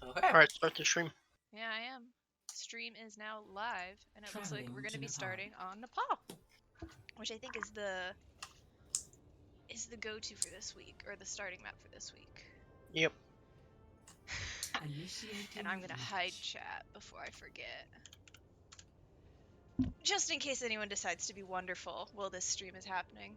Okay. Alright, start the stream. Yeah, I am. Stream is now live, and it looks like we're going to be starting on Nepal, which I think is the go-to for this week, or the starting map for this week. Yep. And I'm going to hide chat before I forget. Just in case anyone decides to be wonderful while this stream is happening.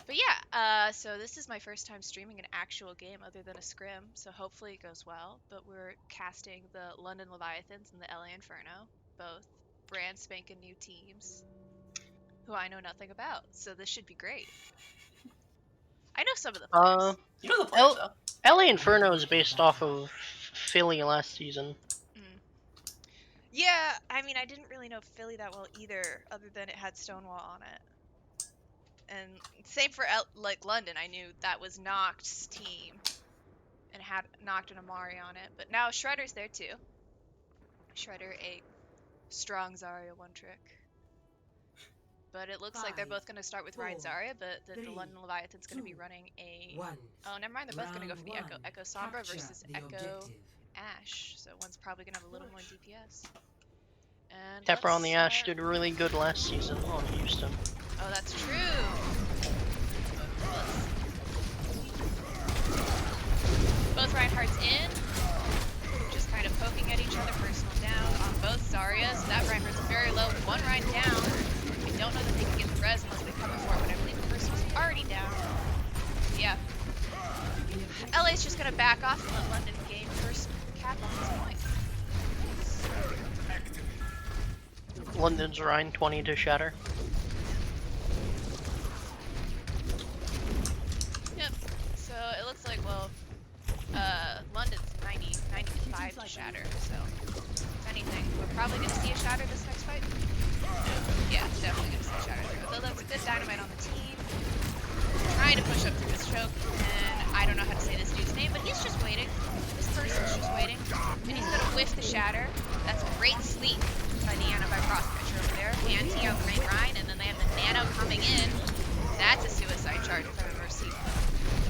But yeah, so this is my first time streaming an actual game other than a scrim, so hopefully it goes well. But we're casting the London Leviathans and the LA Inferno, both brand spanking new teams who I know nothing about, so this should be great. I know some of the players. You know the players, though. LA Inferno is based off of Philly last season. Yeah, I mean, I didn't really know Philly that well either, other than it had Stonewall on it. And same for like London, I knew that was Noct's team and had Noct and Amari on it, but now Shredder's there too. Shredder, a strong Zarya one trick. But it looks like they're both going to start with Ryan Zarya, but the London Leviathan's going to be running a... Oh, never mind, they're both going to go for the Echo. Echo Sombra versus Echo Ashe, so one's probably going to have a little more DPS. And Tepper on the Ashe did really good last season on Houston. Oh, that's true! Both Reinhardt's in, just kind of poking at each other, personal down on both Zaryas. That Reinhardt's very low, one Rein down. I don't know that they can get the res unless they come in for it, but I believe the person's already down. Yeah. LA's just gonna back off and let London gain first cap on this point. London's Rhine 20 to shatter. Yep. So it looks like, well, London's 95 to shatter, so if anything, we're probably gonna see a shatter this next fight. Yeah, definitely gonna see a shatter there. Although that's a good dynamite on the team. Trying to push up through this choke, and I don't know how to say this dude's name, but he's just waiting. This person's just waiting, and he's gonna whiff the shatter. That's a great sleep by Nano by Crosscatcher over there. Anti on the main Rhine, and then they have the Nano coming in. That's a suicide charge if I've ever seen one.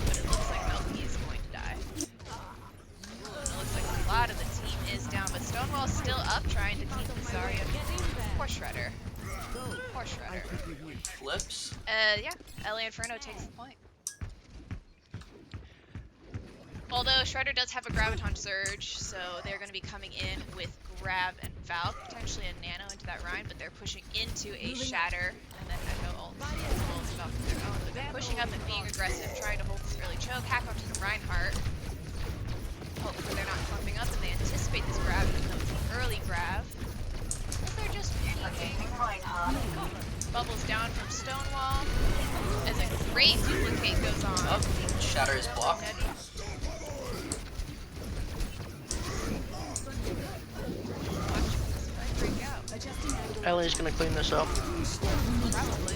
But it looks like Melky is going to die. Ooh, and it looks like a lot of the team is down, but Stonewall's still up trying to keep the Zarya. Poor Shredder. Poor Shredder. Flips. Yeah, LA Inferno takes the point. Although Shredder does have a Graviton Surge, so they're going to be coming in with Grav and Valk, potentially a Nano into that Rhine, but they're pushing into a Shatter, and then Echo ult. Valk of their own, but they're pushing up and being aggressive, trying to hold this early choke, hack onto the Reinhardt. Hopefully they're not clumping up and they anticipate this Grav, even though it's an early Grav. But they're just looking. Bubbles down from Stonewall as a great duplicate goes on. Oh, Shatter is blocked. LA's gonna clean this up. Probably.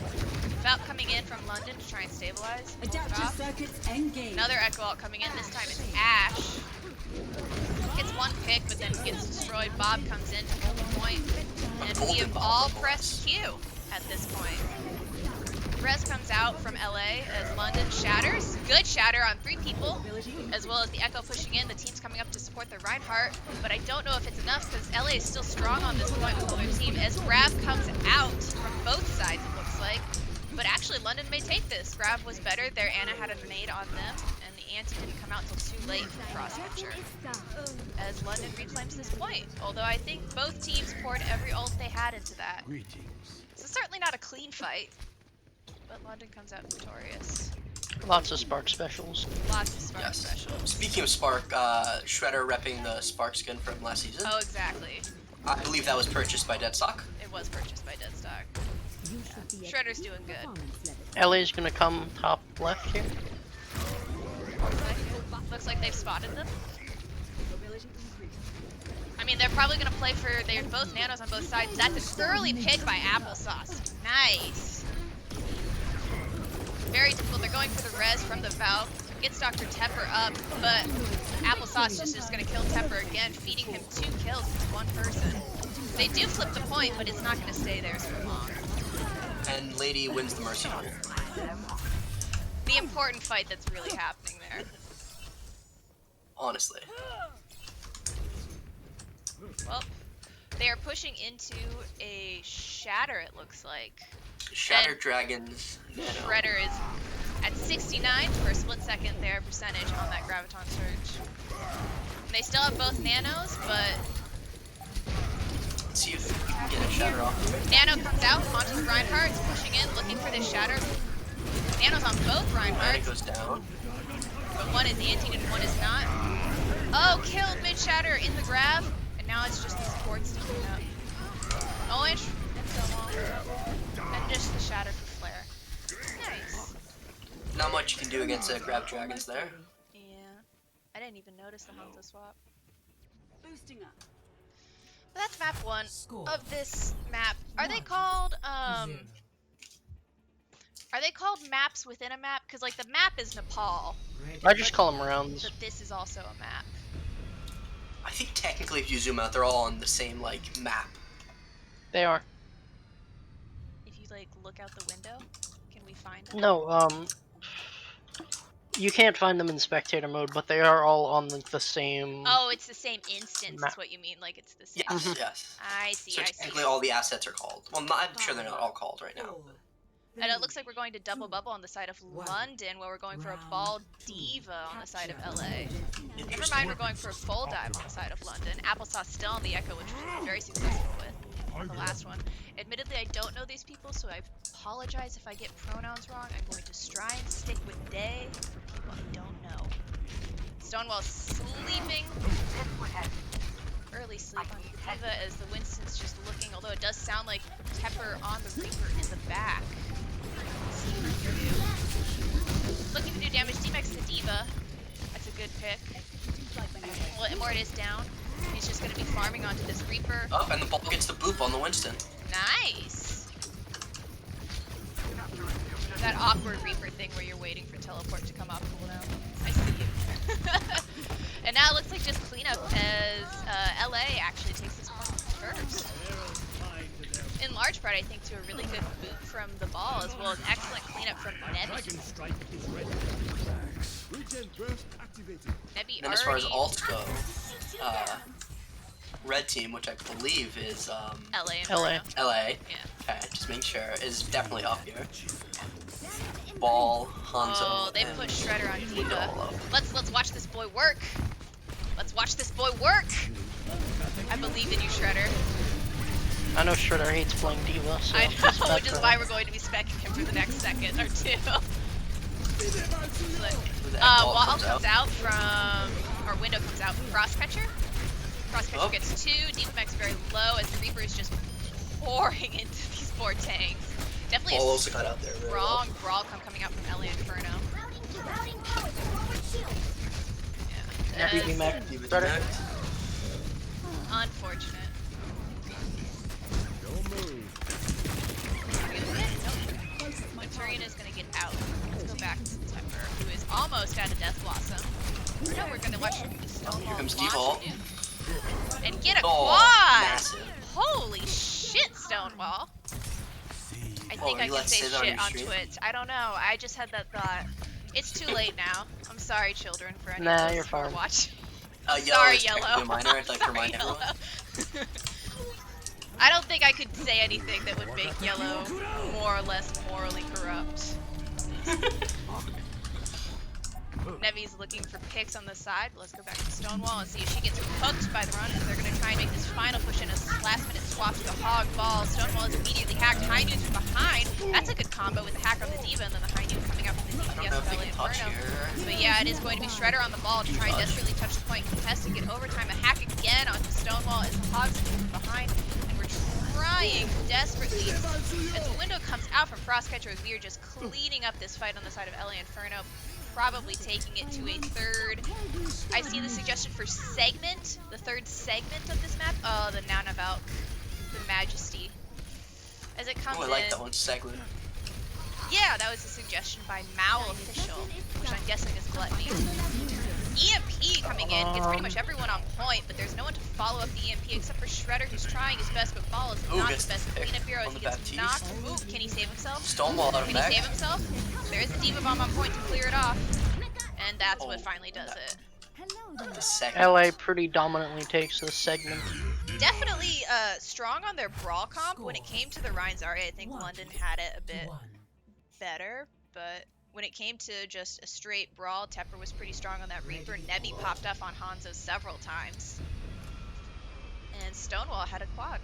Valk coming in from London to try and stabilize. Another Echo ult coming in. This time it's Ashe. Gets one pick, but then gets destroyed. Bob comes in to hold the point. And we have all pressed Q at this point. Res comes out from LA as London shatters. Good shatter on 3 people, as well as the Echo pushing in. The team's coming up to support the Reinhardt, but I don't know if it's enough because LA is still strong on this point with their team as Grav comes out from both sides, it looks like. But actually, London may take this. Grav was better. Their Ana had a nade on them, and the anti didn't come out until too late from Crosscatcher. As London reclaims this point, although I think both teams poured every ult they had into that. So certainly not a clean fight. But London comes out victorious. Lots of Spark specials. Lots of Spark specials. Speaking of Spark, Shredder repping the Spark skin from last season. Oh, exactly. I believe that was purchased by Deadstock. It was purchased by Deadstock. Yeah. Shredder's doing good. LA's gonna come top left here. Looks like they've spotted them. I mean, they're probably gonna play for. They're both nanos on both sides. That's an early pick by Applesauce. Nice. Very difficult. They're going for the res from the Valk. Gets Dr. Tepper up, but Applesauce is just going to kill Tepper again, feeding him 2 kills with 1 person. They do flip the point, but it's not going to stay there so long. And Lady wins the Mercy duel. The important fight that's really happening there. honestly. Well, they are pushing into a shatter, it looks like. Shatter And Dragons. Shredder is at 69 for a split second there percentage on that Graviton Surge. And they still have both nanos, but Let's see if we can get a shatter off. Nano comes out onto the Reinhardt, pushing in, looking for this shatter. Nano's on both Nano Reinhardts, goes down. but one is antied and one is not. Oh, killed mid-shatter in the grab, and now it's just the support sticking up. Knowledge and Stonewall, and just the shatter for flare. Nice. Not much you can do against grab dragons there. Yeah, I didn't even notice the Hanzo swap. Boosting up. But that's map 1 Score. of this map. Are they called maps within a map? Because like the map is Nepal, I just call them rounds. but this is also a map. I think technically if you zoom out, they're all on the same like map. They are. If you like look out the window, can we find them? No, you can't find them in spectator mode, but they are all on the same. Oh, it's the same instance. Map. Is what you mean? Like it's the same. Yes, yes. I see. So I see. technically all the assets are called. Well, I'm sure they're not all called right now. But And it looks like we're going to double bubble on the side of London, where we're going for a ball diva on the side of LA. Never mind, we're going for a full dive on the side of London. Applesauce still on the Echo, which we've been very successful with. The last one. Admittedly, I don't know these people, so I apologize if I get pronouns wrong. I'm going to try and stick with they for people I don't know. Stonewall sleeping. Early sleep on Diva as the Winston's just looking, although it does sound like Tepper on the Reaper in the back. Looking to do damage. D-Max the Diva. That's a good pick. Well, Immort is down. He's just going to be farming onto this Reaper. oh, and the ball gets the boop on the Winston. Nice! That awkward Reaper thing where you're waiting for teleport to come off cooldown. I see you. And now it looks like just cleanup as LA actually takes this point first. In large part, I think, to a really good boot from the ball, as well as excellent cleanup from Nebby. Nebby And then as far as already alts go, red team, which I believe is LA. LA. LA. Yeah. Okay, just making sure, is definitely up here. Ball, Hanzo. Oh, they and put Shredder on Diva. Dolo. Let's watch this boy work. Let's watch this boy work. I believe in you, Shredder. I know Shredder hates playing Diva, so I it's know, bad which is for why him. we're going to be specking him for the next second or two. The Wall Wall comes out from, or window comes out from Crosscatcher. Crosscatcher Oh. gets 2, Deepmax very low as the Reaper is just pouring into these 4 tanks. Definitely Ball a also got out there really well. strong brawl coming out from LA Inferno. Yeah. Nebby as- D-Mac. Diva Shredder. D-Max. Unfortunate. Victorian is gonna get out. Let's go back to Temper, who is almost out of Death Blossom. No, we're gonna watch Stonewall Here comes launch Default. in. And get a Oh, quad! massive. Holy shit, Stonewall. I think you I can let say say that on shit your on stream? Twitch. I don't know. I just had that thought. It's too late now. I'm sorry, children, for any Nah, of you're those who are fine. watching. Yellow Sorry, is technically Yellow. a minor, I'd like to Sorry, remind Yellow. everyone. I don't think I could say anything that would make Yellow more or less morally corrupt. Nevy's looking for picks on the side. Let's go back to Stonewall and see if she gets hooked by the run. They're going to try and make this final push in a last-minute swap to the Hog Ball. Stonewall is immediately hacked. High Noon's from behind. That's a good combo with the hack on the Diva and then the High Noon coming out from the I don't know DPS if they of LA can touch Inferno. here. But yeah, it is going to be Shredder on the ball to try and desperately touch the point, contest and get overtime. A hack again onto Stonewall as the Hog's from behind. And we're trying desperately as the window comes out from Frostcatcher as we are just cleaning up this fight on the side of LA Inferno. Probably taking it to a third. I see the suggestion for segment, the third segment of this map. Oh, the Nanavalk, the Majesty. As it comes Oh, I like in. that one, Segwin. Yeah, that was a suggestion by MOWL official, which I'm guessing is Gluttony. EMP coming in gets pretty much everyone on point, but there's no one to follow up the EMP except for Shredder, who's trying his best, but Ball is not gets the best the pick cleanup hero as on he the gets Baptiste. knocked. Ooh, can he save himself? Stonewall out of Can back. he save himself? There is a Diva Bomb on point to clear it off. And that's what Oh, finally does that- it. The second. LA pretty dominantly takes this segment. Definitely strong on their brawl comp. When it came to the Ryan Zarya, I think London had it a bit better, but when it came to just a straight brawl, Tepper was pretty strong on that Reaper. Nebby popped up on Hanzo several times. And Stonewall had a quad.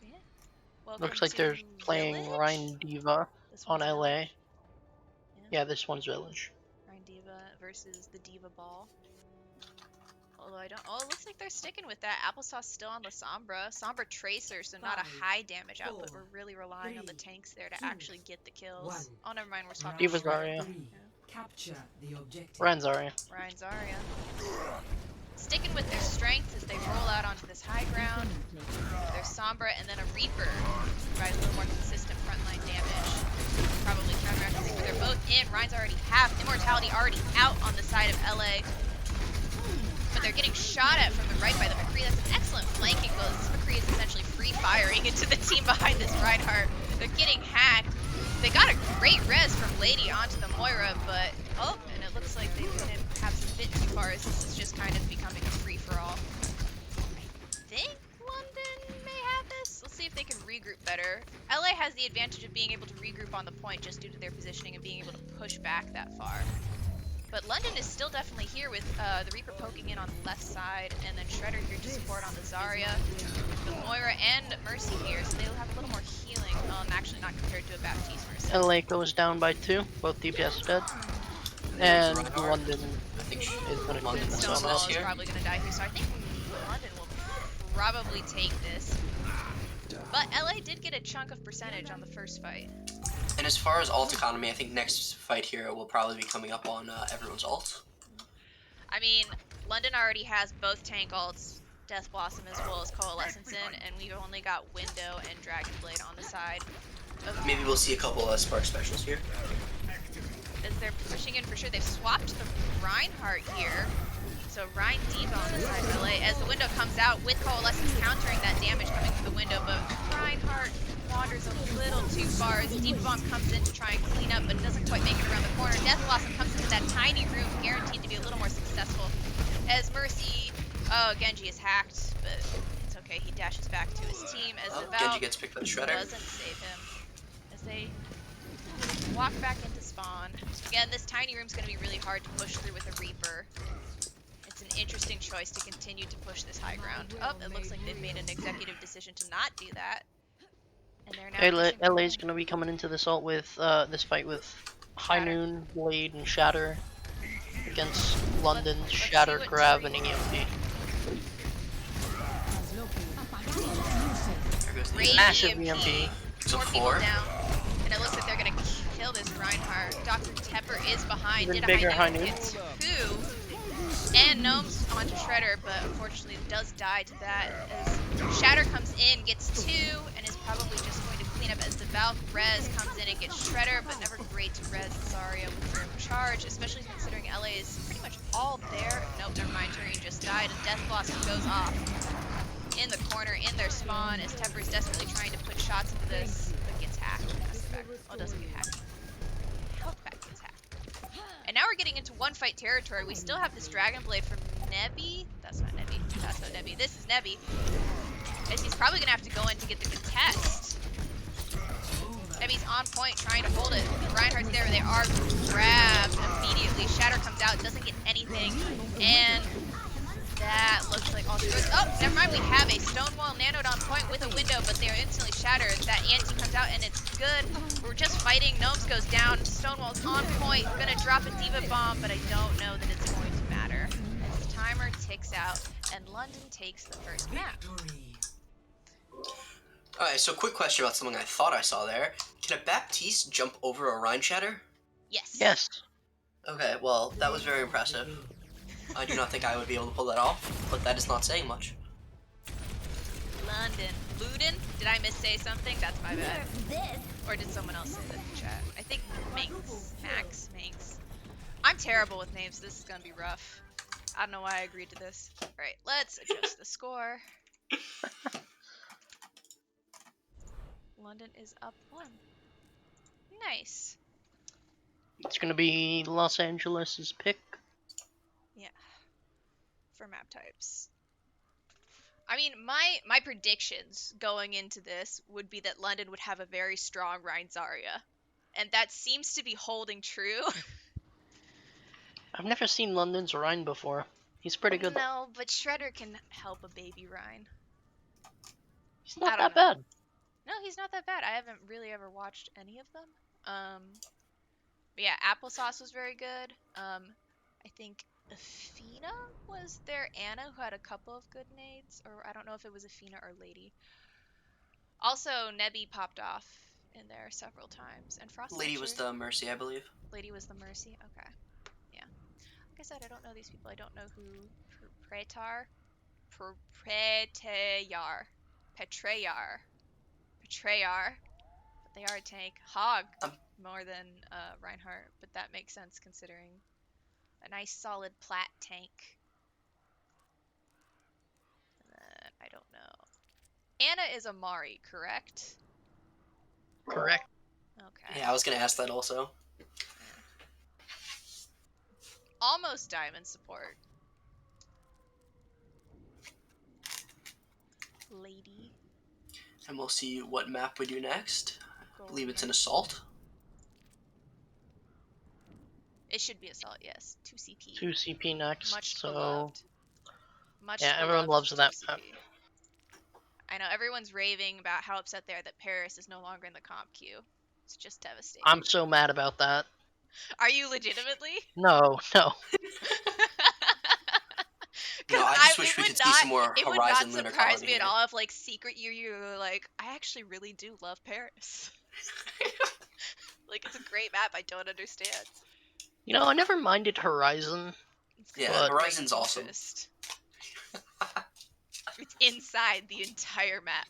Yeah. Welcome Looks like to they're playing Village? Ryan Diva This on one's LA. Village. Yeah, this one's Village. Ryan Diva versus the Diva Ball. Although I don't. Oh, it looks like they're sticking with that. Applesauce still on the Sombra. Sombra Tracer, so not a high damage output. We're really relying on the tanks there to actually get the kills. Oh, never mind. We're swapping. Diva Zarya. Capture the objective. Ryan Zarya. Ryan Zarya. Sticking with their strength as they roll out onto this high ground. There's Sombra and then a Reaper to provide a little more consistent frontline damage. Probably counteract the Reaper. They're both in. Ryan's already half. Immortality already out on the side of LA. But they're getting shot at from the right by the McCree. That's an excellent flanking goal. This McCree is essentially free firing into the team behind this Reinhardt. They're getting hacked. They got a great res from Lady onto the Moira, but oh, and it looks like they didn't have a bit too far as this is just kind of becoming a free-for-all. I think London may have this. Let's see if they can regroup better. LA has the advantage of being able to regroup on the point just due to their positioning and being able to push back that far. But London is still definitely here with the Reaper poking in on the left side, and then Shredder here to support on the Zarya, the Moira, and Mercy here, so they'll have a little more healing. Actually not compared to a Baptiste Mercy. LA goes down by 2, both DPS dead. And London I think is going to London clean this Stonewall one is up. probably going to die here, so I think London will probably take this. But LA did get a chunk of percentage on the first fight. And as far as ult economy, I think next fight here will probably be coming up on everyone's ult. I mean, London already has both tank ults, Death Blossom as well as Coalescence in, and we've only got Window and Dragon Blade on the side. Maybe we'll see a couple of Spark Specials here. As they're pushing in for sure, they've swapped the Reinhardt here. So Ryan Diva on the side of LA as the Window comes out with Coalescence countering that damage coming from the Window, but Reinhardt wanders a little too far as Diva Bomb comes in to try and clean up, but doesn't quite make it around the corner. Death Blossom comes into that tiny room, guaranteed to be a little more successful. As Mercy, oh, Genji is hacked, but it's okay. He dashes back to his team as the Genji gets picked by the Shredder. doesn't save him. As they walk back into spawn. Again, this tiny room's going to be really hard to push through with a Reaper. It's an interesting choice to continue to push this high ground. Oh, it looks like they've made an executive decision to not do that. And they're now LA's going to be coming into this ult with this fight with High Shatter. Noon, Blade, and Shatter against London's let's Shatter, see what Grab, Terry- and EMP. There goes the Great Massive EMP. EMP. So More people 4. down. And it looks like they're going to kill this Reinhardt. Dr. Tepper is behind. Even Did a bigger high noon High hit 2. And Gnome's onto Shredder, but unfortunately does die to that as Shatter comes in, gets 2, and is probably just going to clean up as the Valk res comes in and gets Shredder, but never great to res Zarya with her charge, especially considering LA is pretty much all there. Nope, never mind, Turing just died, and Death Blossom goes off in the corner, in their spawn, as Tepper is desperately trying to put shots into this, but gets hacked. Oh, doesn't get hacked. Healthpack gets hacked. And now we're getting into one fight territory. We still have this Dragon Blade from Nebby. That's not Nebby. That's not Nebby. This is Nebby. As he's probably going to have to go in to get the contest. Nebby's on point, trying to hold it. Reinhardt's there. They are grabbed immediately. Shatter comes out, doesn't get anything. And that looks like all she goes. Oh, never mind. We have a Stonewall nanoed on point with a Window, but they are instantly shattered. That anti comes out, and it's good. We're just fighting. Gnomes goes down. Stonewall's on point. Gonna drop a Diva Bomb, but I don't know that it's going to matter. As the timer ticks out, and London takes the first map. Alright, so quick question about something I thought I saw there. Can a Baptiste jump over a Rhine Shatter? Yes. Yes. Okay, well, that was very impressive. I do not think I would be able to pull that off, but that is not saying much. London. Luden? Did I missay something? That's my bad. Or did someone else say that in the chat? I think Minx. Max. Minx. I'm terrible with names. This is gonna be rough. I don't know why I agreed to this. Alright, let's adjust the score. London is up 1. Nice. It's gonna be Los Angeles' pick. Yeah. For map types. I mean, my predictions going into this would be that London would have a very strong Rhine Zarya. And that seems to be holding true. I've never seen London's Rhine before. He's pretty good. No, but Shredder can help a baby Rhine. He's I not don't that know. bad. No, he's not that bad. I haven't really ever watched any of them. But yeah, Applesauce was very good. I think Athena was their Anna who had a couple of good nades, or I don't know if it was Athena or Lady. Also, Nebby popped off in there several times, and Frost Lady was Ledger. the Mercy, I believe. Lady was the Mercy. Okay, yeah. Like I said, I don't know these people. I don't know who Pretar, Petrayar, but they are a tank. Hog more than Reinhardt, but that makes sense considering a nice solid plat tank. And then, I don't know. Anna is Amari, correct? Correct. Okay. Yeah, I was gonna ask that also. Almost diamond support. Lady. And we'll see what map we do next. I believe it's an Mercy. assault. It should be assault, yes. 2CP. 2 CP next. Much so beloved. Much yeah, everyone beloved loves that 2CP. map. I know everyone's raving about how upset they are that Paris is no longer in the comp queue. It's just devastating. I'm so mad about that. Are you legitimately? No. No, I just wish we could see some more It would Horizon not Lunar surprise Colony me at here. all if, like, secret you were like, I actually really do love Paris. Like, it's a great map. I don't understand. You know, I never minded Horizon. Yeah, But- Horizon's awesome. It's inside the entire map.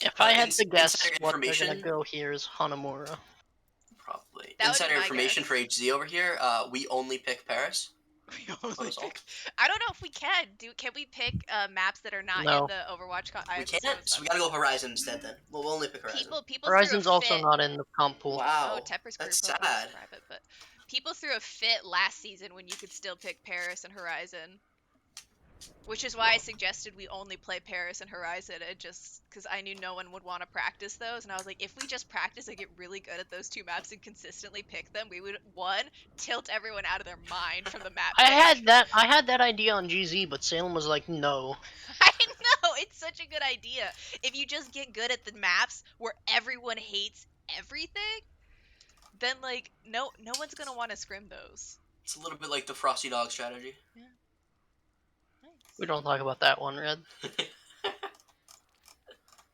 If I had to guess insider what they're gonna information- go here is Hanamura. Probably. That would be Insider my information guess. for HZ over here, we only pick Paris. We only Assault. pick. I don't know if we can. Can we pick maps that are not No. in the Overwatch? We can't, so we gotta go Horizon instead then. We'll only pick Horizon. People Horizon's threw a also fit. not in the comp pool. Wow, Oh, Tepper's group that's profile is sad. private, but people threw a fit last season when you could still pick Paris and Horizon. Which is why I suggested we only play Paris and Horizon, and just because I knew no one would want to practice those, and I was like, if we just practice and get really good at those two maps and consistently pick them, we would, one, tilt everyone out of their mind from the map. I had that idea on GZ, but Salem was like, no. I know, it's such a good idea. If you just get good at the maps where everyone hates everything, then like no one's gonna want to scrim those. It's a little bit like the Frosty Dog strategy. Yeah. Nice. We don't talk about that one, Red.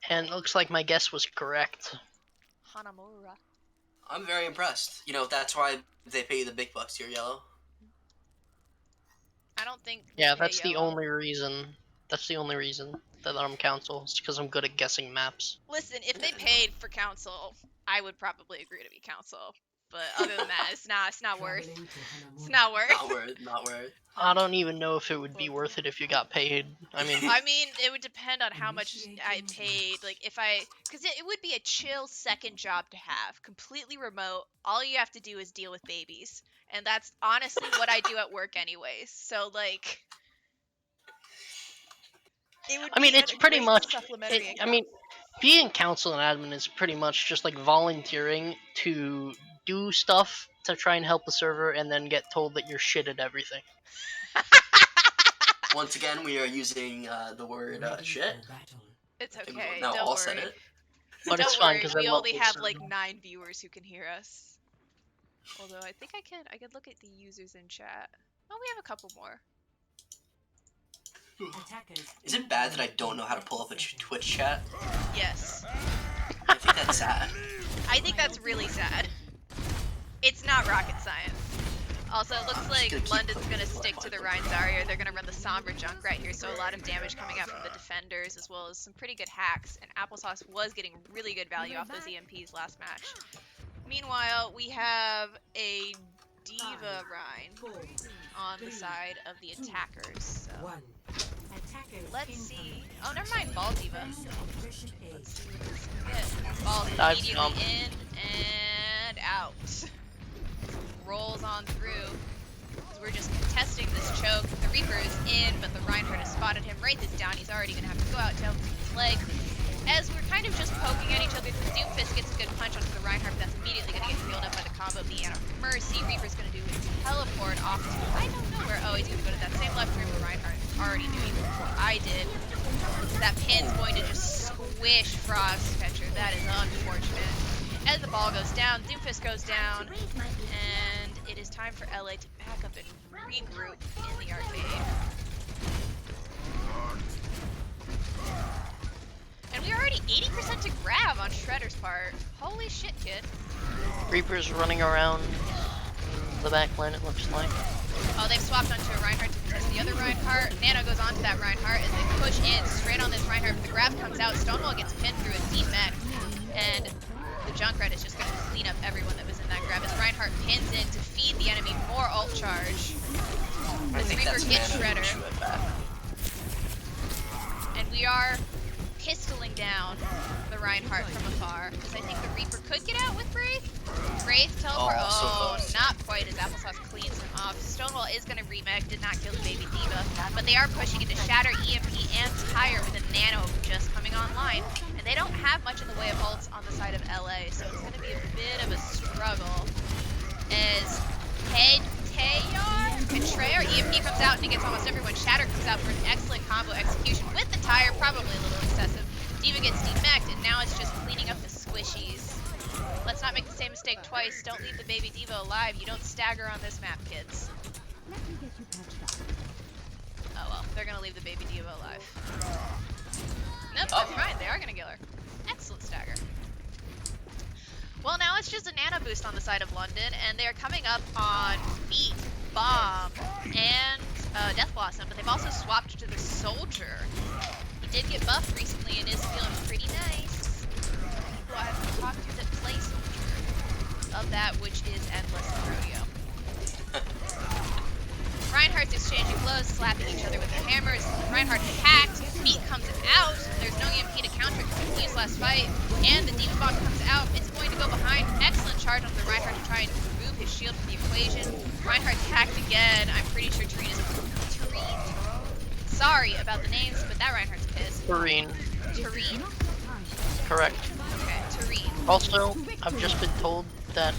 And it looks like my guess was correct. Hanamura. I'm very impressed. You know, that's why they pay you the big bucks here, Yellow. I don't think. they Yeah, pay that's the Yellow. only reason. That's the only reason that I'm council. It's because I'm good at guessing maps. Listen, if they paid for council, I would probably agree to be council. But other than that, it's not worth. Traveling to It's Hanamura. not worth. Not worth, not worth. I don't even know if it would be worth it if you got paid. I mean, I mean, it would depend on how much I paid. Like, because it would be a chill second job to have, completely remote. All you have to do is deal with babies, and that's honestly what I do at work, anyways. So, like, it would. I mean, be it's a pretty great much. supplementary I income. mean, being council and admin is pretty much just like volunteering to do stuff to try and help the server, and then get told that you're shit at everything. Once again, we are using the word Ready shit. for battle. It's And okay. now Don't all worry. said it. But Don't it's fine worry, because we I love only this have server. like 9 viewers who can hear us. Although I think I could look at the users in chat. Oh, we have a couple more. Attackers Is it bad that I don't know how to pull up a Twitch chat? Yes. I think that's sad. I think that's really sad. It's not rocket science. Also, it looks I'm just like gonna keep London's clicking gonna until I stick to find the them. Rhine Zarya. They're gonna run the Sombra Junk right here, so a lot of damage coming out from the defenders, as well as some pretty good hacks. And Applesauce was getting really good value off those EMPs last match. Meanwhile, we have a Diva Rhine on the side of the attackers. So one. Attackers let's see. incoming. Oh, never mind, Ball Diva. Best oppression aid. Let's see what this can get. Ball Dive immediately jump. in and out. rolls on through. As we're just contesting this choke. The Reaper is in, but the Reinhardt has spotted him. Wraith is down. He's already going to have to go out to help his leg. As we're kind of just poking at each other, the Doomfist gets a good punch onto the Reinhardt, but that's immediately going to get healed up by the combo of the Ana Mercy. Reaper's going to do a teleport off to I don't know where. Oh, he's going to go to that same left room where Reinhardt already knew even before I did. That pin's going to just squish Frostcatcher. That is unfortunate. As the ball goes down, Doomfist goes down, and it is time for LA to back up and regroup in the arcade. And we're already 80% to grab on Shredder's part. Holy shit, kid. Reaper's running around the back line, it looks like. Oh, they've swapped onto a Reinhardt to contest the other Reinhardt. Nano goes onto that Reinhardt as they push in straight on this Reinhardt, but the grab comes out. Stonewall gets pinned through a deep mech, and the Junkrat is just going to clean up everyone that was in that grab as Reinhardt pins in to feed the enemy more ult charge. I As think Reaper that's gets Nano Shredder. issue at bat. And we are pistoling down the Reinhardt from afar, because I think the Reaper could get out with Wraith. Wraith teleport. Oh, so close. Not quite as Applesauce cleans him off. Stonewall is going to remake, did not kill the baby diva, but they are pushing into Shatter, EMP, and Tire with a Nano just coming online, and they don't have much in the way of ults on the side of LA, so it's going to be a bit of a struggle. As Betrayer, EMP comes out and he gets almost everyone. Shatter comes out for an excellent combo execution with the Tire, probably a little excessive. Diva gets demeched, and now it's just cleaning up the squishies. Let's not make the same mistake twice. Don't leave the baby diva alive. You don't stagger on this map, kids. Oh well, they're gonna leave the baby diva alive. Nope, never mind. They are gonna kill her. Excellent stagger. Well, now it's just a nano boost on the side of London, and they are coming up on Beat, Bomb, and Death Blossom, but they've also swapped to the Soldier. He did get buffed recently and is feeling pretty nice. People I've talked to that play Soldier of that, which is Endless Rodeo. Reinhardt's exchanging blows, slapping each other with their hammers. Reinhardt hacked. Beat comes out. There's no EMP to counter because he used last fight. And the Demon Bomb comes out. It's going to go behind. Excellent charge on the Reinhardt to try and remove his shield from the equation. Reinhardt's hacked again. I'm pretty sure Tareen is sorry about the names, but that Reinhardt's pissed. Tareen. Tareen? Correct. Okay, Tareen. Also, I've just been told that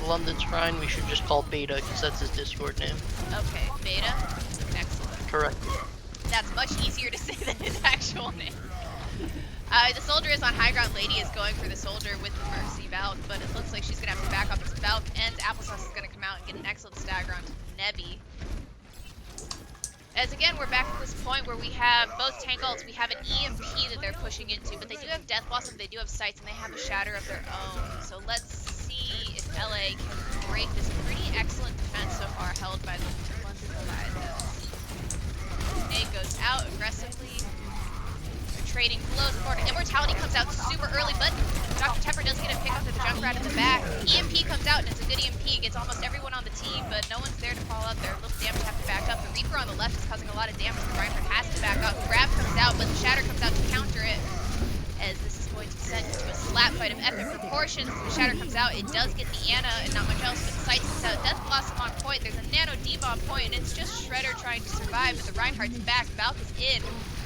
London's Shrine we should just call Beta because that's his Discord name. Okay, Beta. Excellent. Correct. That's much easier to say than his actual name. The Soldier is on high ground. Lady is going for the Soldier with the Mercy Valk, but it looks like she's going to have to back off as Valk ends. Applesauce is going to come out and get an excellent stagger onto Nebby. As again, we're back at this point where we have both tank ults. We have an EMP that they're pushing into, but they do have Death Blossom, they do have Sights, and they have a Shatter of their own. So let's see if LA can break this pretty excellent defense so far held by the London Leviathans. Nade goes out aggressively. They're trading blows. Immortality comes out super early, but Dr. Tepper does get a pick onto the Junkrat in the back. EMP comes out, and it's a good EMP. Gets almost everyone on the team, but no one's there to follow up. They're a little damaged, have to back up. The Reaper on the left is causing a lot of damage. The Reinhardt has to back up. Grab comes out, but the Shatter comes out to counter it. As this is going to send into a slap fight of epic proportions. The Shatter comes out, it does get the Ana and not much else, but the Sights comes out. Death Blossom on point, there's a Nano Diva on point, and it's just Shredder trying to survive, but the Reinhardt's back, Valk is in,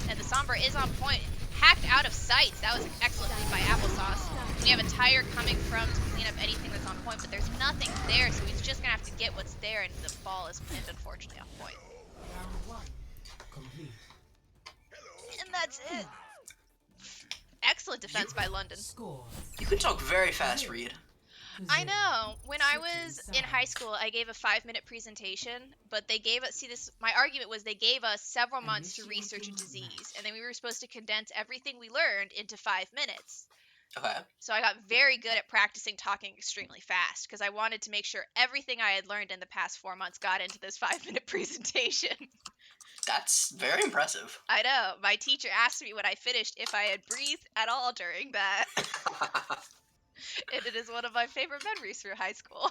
and the Sombra is on point. Hacked out of Sights, that was an excellent lead by Applesauce. We have a Tire coming from to clean up anything that's on point, but there's nothing there, so he's just gonna have to get what's there, and the ball is pinned, unfortunately, off point. And that's it. Excellent defense by London. You can talk very fast, Reed. I know. When I was in high school, I gave a 5-minute presentation, but they gave us, see this, my argument was they gave us several months to research a disease, and then we were supposed to condense everything we learned into 5 minutes. Okay. So I got very good at practicing talking extremely fast, because I wanted to make sure everything I had learned in the past 4 months got into this 5-minute presentation. That's very impressive. I know. My teacher asked me when I finished if I had breathed at all during that. And it is one of my favorite memories through high school.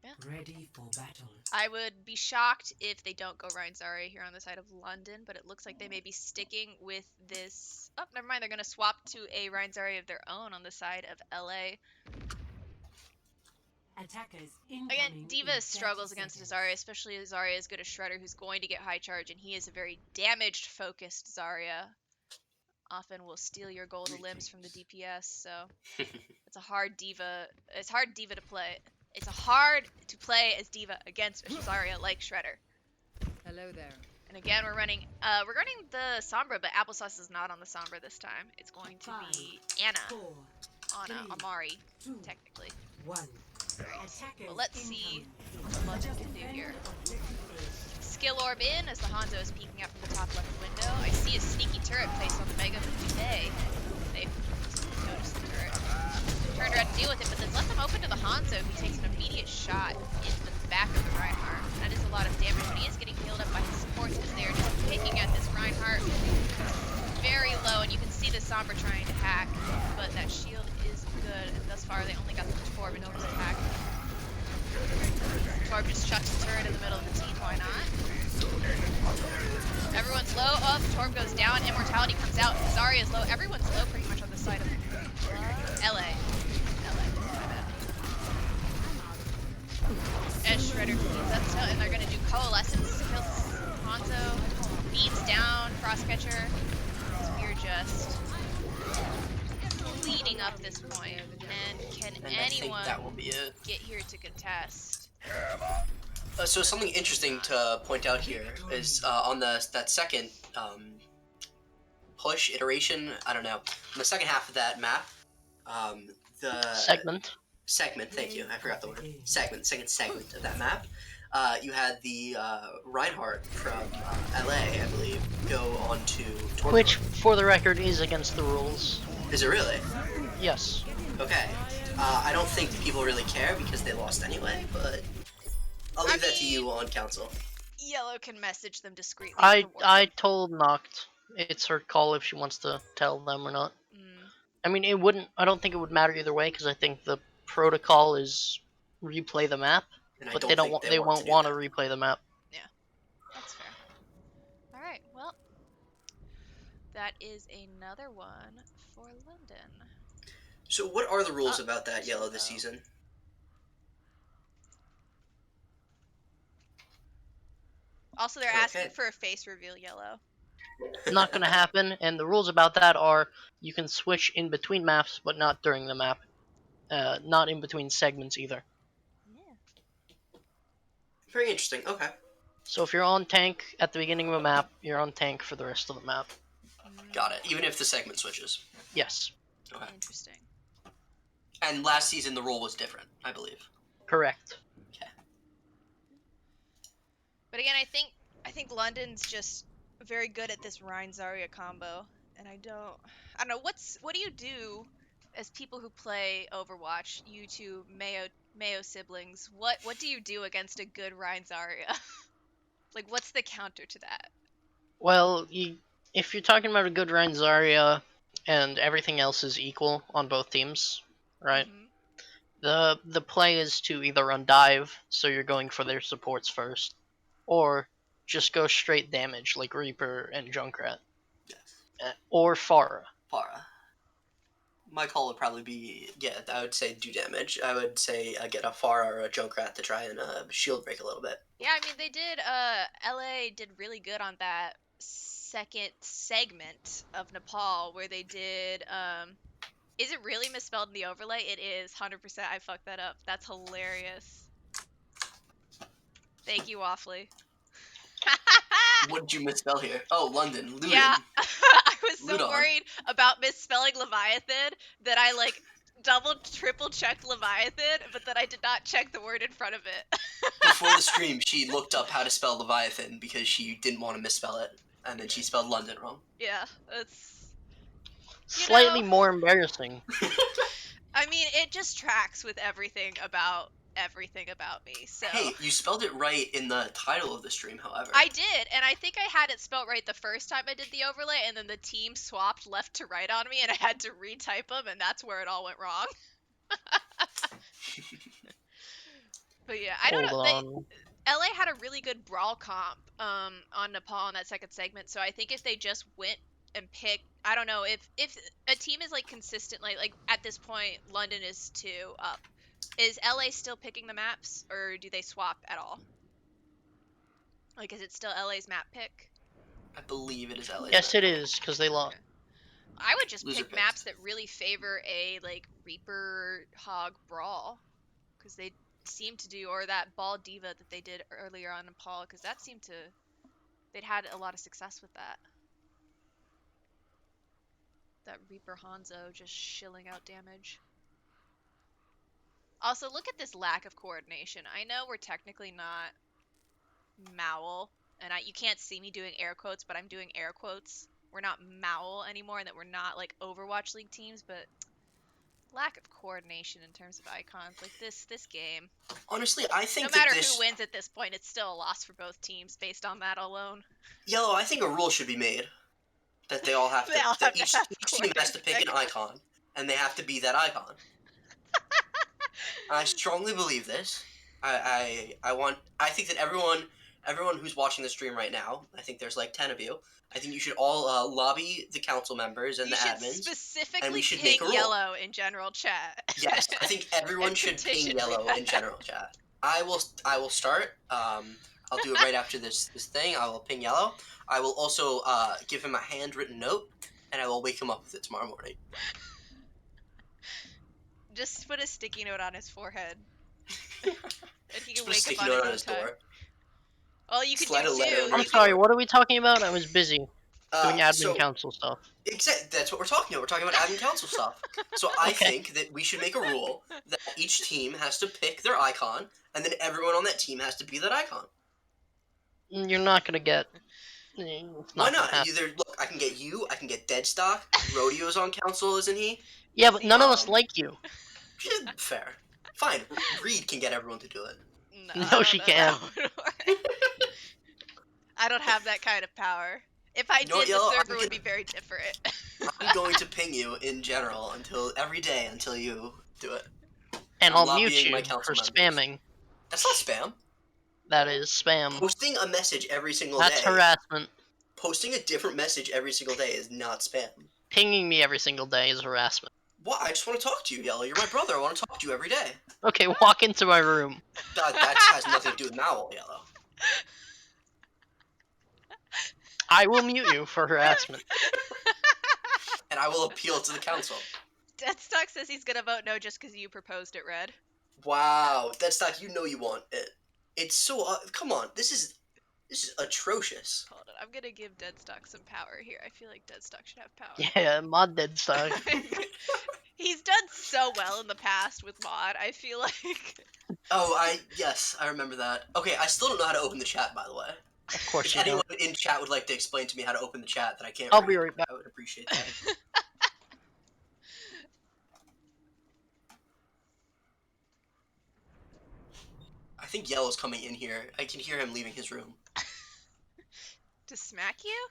Yeah. Ready for battle. I would be shocked if they don't go Ryan Zarya here on the side of London, but it looks like they may be sticking with this. Oh, never mind. They're going to swap to a Ryan Zarya of their own on the side of LA. Attackers Again, incoming. Diva in 30 struggles against seconds. Zarya, especially as Zarya is good as Shredder, who's going to get high charge, and he is a very damaged-focused Zarya. Often will steal your golden limbs from the DPS, so it's a hard Diva. It's hard Diva to play. It's hard to play as Diva against a Zarya like Shredder. Hello there. And again, we're running the Sombra, but Applesauce is not on the Sombra this time. It's going to be Anna 4, on 3, Amari, 2, technically. 1. Alright, Attackers well, let's see incoming. what London can do here. Skill orb in as the Hanzo is peeking out from the top left window. I see a sneaky turret placed on the Mega, but they've noticed the turret. Turned around to deal with it, but then left them open to the Hanzo, who takes an immediate shot into the back of the Reinhardt. That is a lot of damage, but he is getting healed up by his supports because they are just picking at this Reinhardt very low, and you can see the Sombra trying to hack, but that shield is good, and thus far they only got the Torb in terms of hack. Torb just chucks the turret in the middle of the team, why not? Everyone's low, up, Torb goes down, Immortality comes out, Zarya is low, everyone's low pretty much on the side of LA. My bad. Edge Shredder cleans up so, and they're gonna do Coalescence, kills Hanzo, beats down, Frostcatcher. Spear just leading up this point, and can And I think anyone that will be it. get here to contest? So something interesting to point out here is on that second push iteration. I don't know. On the second half of that map, the Segment. segment. Thank you. I forgot the word. Segment. Second segment of that map. You had the Reinhardt from LA, I believe, go on to Torb. Which, for the record, is against the rules. Is it really? Yes. Okay. I don't think people really care because they lost anyway, but I'll leave that to you on council. Yellow can message them discreetly. I told Noct it's her call if she wants to tell them or not. I mean, it wouldn't. I don't think it would matter either way because I think the protocol is replay the map, And I but don't they don't. think They want won't to do want to that. replay the map. That's fair. All right, well, that is another one for London. So what are the rules about that yellow this Yellow. season? Also, they're Okay. asking for a face reveal, Yellow. Not gonna happen. And the rules about that are you can switch in between maps, but not during the map. Not in between segments either. Yeah. Very interesting. Okay. So if you're on tank at the beginning of a map, you're on tank for the rest of the map. Got it. Even if the segment switches. Yes. Okay. Interesting. And last season the rule was different, I believe. Correct. Okay. But again, I think London's just very good at this Rhine Zarya combo, and I don't know what do you do as people who play Overwatch, you two Mayo siblings, what do you do against a good Rhine Zarya? Like, what's the counter to that? Well, if you're talking about a good Ryan Zarya and everything else is equal on both teams, right? Mhm. The play is to either run dive, so you're going for their supports first, or just go straight damage like Reaper and Junkrat, Yes. or Pharah. Farah. My call would probably be, yeah, I would say do damage. I would say get a Farah or a Junkrat to try and shield break a little bit. Yeah, I mean they did. LA did really good on that second segment of Nepal where they did. Is it really misspelled in the overlay? It is 100%. I fucked that up. That's hilarious. Thank you, Waffly. What did you misspell here? Oh, London. Luton. Yeah, I was so Ludon. worried about misspelling Leviathan that I like double, triple checked Leviathan, but then I did not check the word in front of it. Before the stream, she looked up how to spell Leviathan because she didn't want to misspell it, and then she spelled London wrong. Yeah, it's Slightly more embarrassing. I mean, it just tracks with everything about me. So Hey, you spelled it right in the title of the stream, however. I did, and I think I had it spelled right the first time I did the overlay, and then the team swapped left to right on me, and I had to retype them, and that's where it all went wrong. But yeah, I don't Hold know. on. LA had a really good brawl comp on Nepal in that second segment, so I think if they just went and picked, I don't know, if a team is like consistently like at this point London is 2 up. Is LA still picking the maps or do they swap at all? Like is it still LA's map pick? I believe it is LA's Yes, map. it is, because they lost. Okay. I would just Loser pick picks. maps that really favor a like Reaper Hog brawl, because they seem to do, or that Ball Diva that they did earlier on Nepal, because that seemed to they'd had a lot of success with that. That Reaper Hanzo just shilling out damage. Also, look at this lack of coordination. I know we're technically not MOWL, and you can't see me doing air quotes, but I'm doing air quotes. We're not MOWL anymore, and that we're not like Overwatch League teams, but lack of coordination in terms of icons. Like this game. Honestly, I think No matter that who wins at this point, it's still a loss for both teams based on that alone. Yellow, I think a rule should be made that they all have They all have to each have team has to pick an icon, and they have to be that icon. I strongly believe this. I think that everyone who's watching the stream right now, I think there's like 10 of you. I think you should all lobby the council members and You the should admins. specifically and we should ping make a rule. yellow in general chat. Yes, I think everyone And should ping petition yellow for in that. general chat. I will start. I'll do it right after this thing. I will ping yellow. I will also give him a handwritten note, and I will wake him up with it tomorrow morning. Just put a sticky note on his forehead. And he Just can put a wake sticky up on note his on own his time. door. Well, you could Slide do a letter too. under I'm his sorry, door. what are we talking about? I was busy doing admin So council stuff. exactly, that's what we're talking about. We're talking about admin council stuff. So I Okay. think that we should make a rule that each team has to pick their icon, and then everyone on that team has to be that icon. You're not gonna get. It's Why not gonna not? happen. Either look, I can get you. I can get Deadstock. Rodeo's on council, isn't he? Yeah, but none of us Um, like you. Fair. Fine. Reed can get everyone to do it. No, No, I don't she know can't. that would work. I don't have that kind of power. If I You know what, did, the Yellow? server would be very different. I'm going to ping you in general every day until you do it. And I'm I'll mute lobbying my you council for members. spamming. That's not spam. That is spam. Posting a message every single That's day. harassment. Posting a different message every single day is not spam. Pinging me every single day is harassment. What? I just want to talk to you, Yellow. You're my brother. I want to talk to you every day. Okay, walk into my room. That has nothing to do with MOWL, Yellow. I will mute you for harassment. And I will appeal to the council. Deathstock says he's gonna vote no just because you proposed it, Red. Wow, Deadstock, you know you want it. It's so come on, this is atrocious. Hold on, I'm gonna give Deadstock some power here. I feel like Deadstock should have power. Yeah, mod dead stuff. He's done so well in the past with mod. I feel like. Oh, yes, I remember that. Okay, I still don't know how to open the chat, by the way. Of course If you anyone don't. in chat would like to explain to me how to open the chat that I can't I'll read, be right back. I would appreciate that. I think Yellow's coming in here. I can hear him leaving his room. To smack you?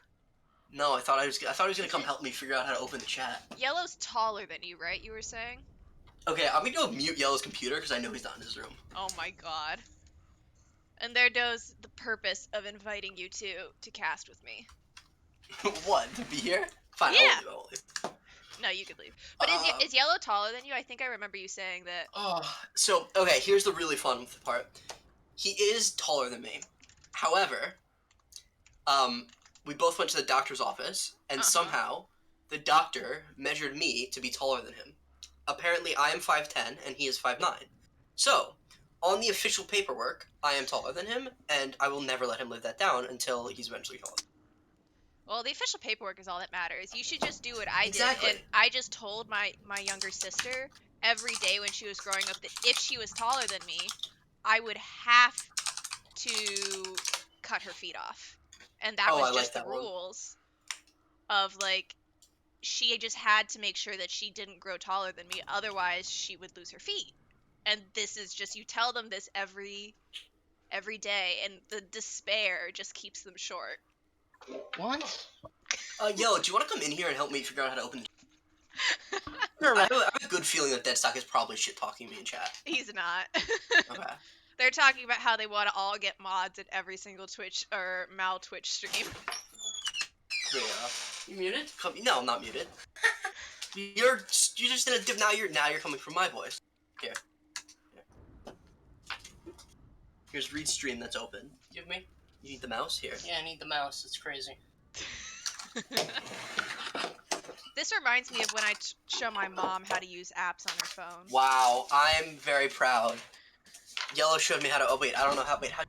No, I thought he was gonna come help me figure out how to open the chat. Yellow's taller than you, right? You were saying? Okay, I'm gonna go mute Yellow's computer because I know he's not in his room. Oh my god. And there goes the purpose of inviting you to cast with me. What? To be here? Fine, Yeah. I won't leave. No, you could leave. But is Yellow taller than you? I think I remember you saying that. Oh, so, okay, here's the really fun part. He is taller than me. However, we both went to the doctor's office, and somehow the doctor measured me to be taller than him. Apparently, I am 5'10", and he is 5'9". So, on the official paperwork, I am taller than him, and I will never let him live that down until he's eventually taller. Well, the official paperwork is all that matters. You should just do what I Exactly. did. And I just told my younger sister every day when she was growing up that if she was taller than me, I would have to cut her feet off. And that was just the rules of, like, she just had to make sure that she didn't grow taller than me. Otherwise, she would lose her feet. And this is just, you tell them this every day, and the despair just keeps them short. What? Yellow, do you want to come in here and help me figure out how to open Sure, I have a good feeling that Deadstock is probably shit-talking me in chat. He's not. Okay. They're talking about how they want to all get mods in every single Twitch or MOWL Twitch stream. Yeah. You muted? No, I'm not muted. You're just in a now you're coming from my voice. Here. Here's read stream that's open. Give me. You need the mouse here. Yeah, I need the mouse. It's crazy. This reminds me of when I show my mom how to use apps on her phone. Wow, I'm very proud. Yellow showed me how to. Oh wait, I don't know how. Wait, how?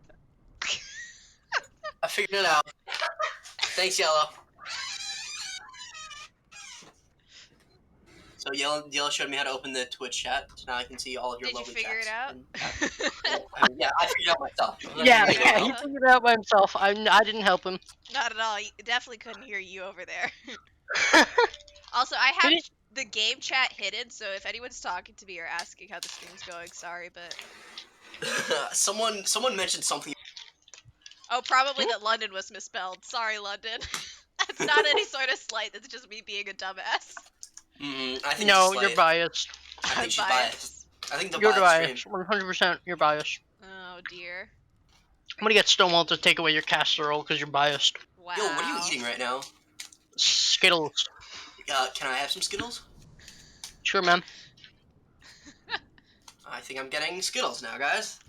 I figured it out. Thanks, Yellow. So Yellow showed me how to open the Twitch chat. So now I can see all of your Did you lovely figure chats. it out? Yeah, I figured it out myself. Yeah, figured it he out. figured it out by himself. I didn't help him. Not at all. You definitely couldn't hear you over there. Also, I have the game chat hidden, so if anyone's talking to me or asking how the stream's going, sorry, but... Someone mentioned something. Oh, probably that London was misspelled. Sorry, London. That's not any sort of slight, that's just me being a dumbass. I think No, it's you're biased. I think she's biased. I think the You're biased biased. 100% you're biased. Oh, dear. I'm gonna get Stonewall to take away your casserole because you're biased. Wow. Yo, what are you eating right now? Skittles. Can I have some Skittles? Sure, man. I think I'm getting Skittles now, guys.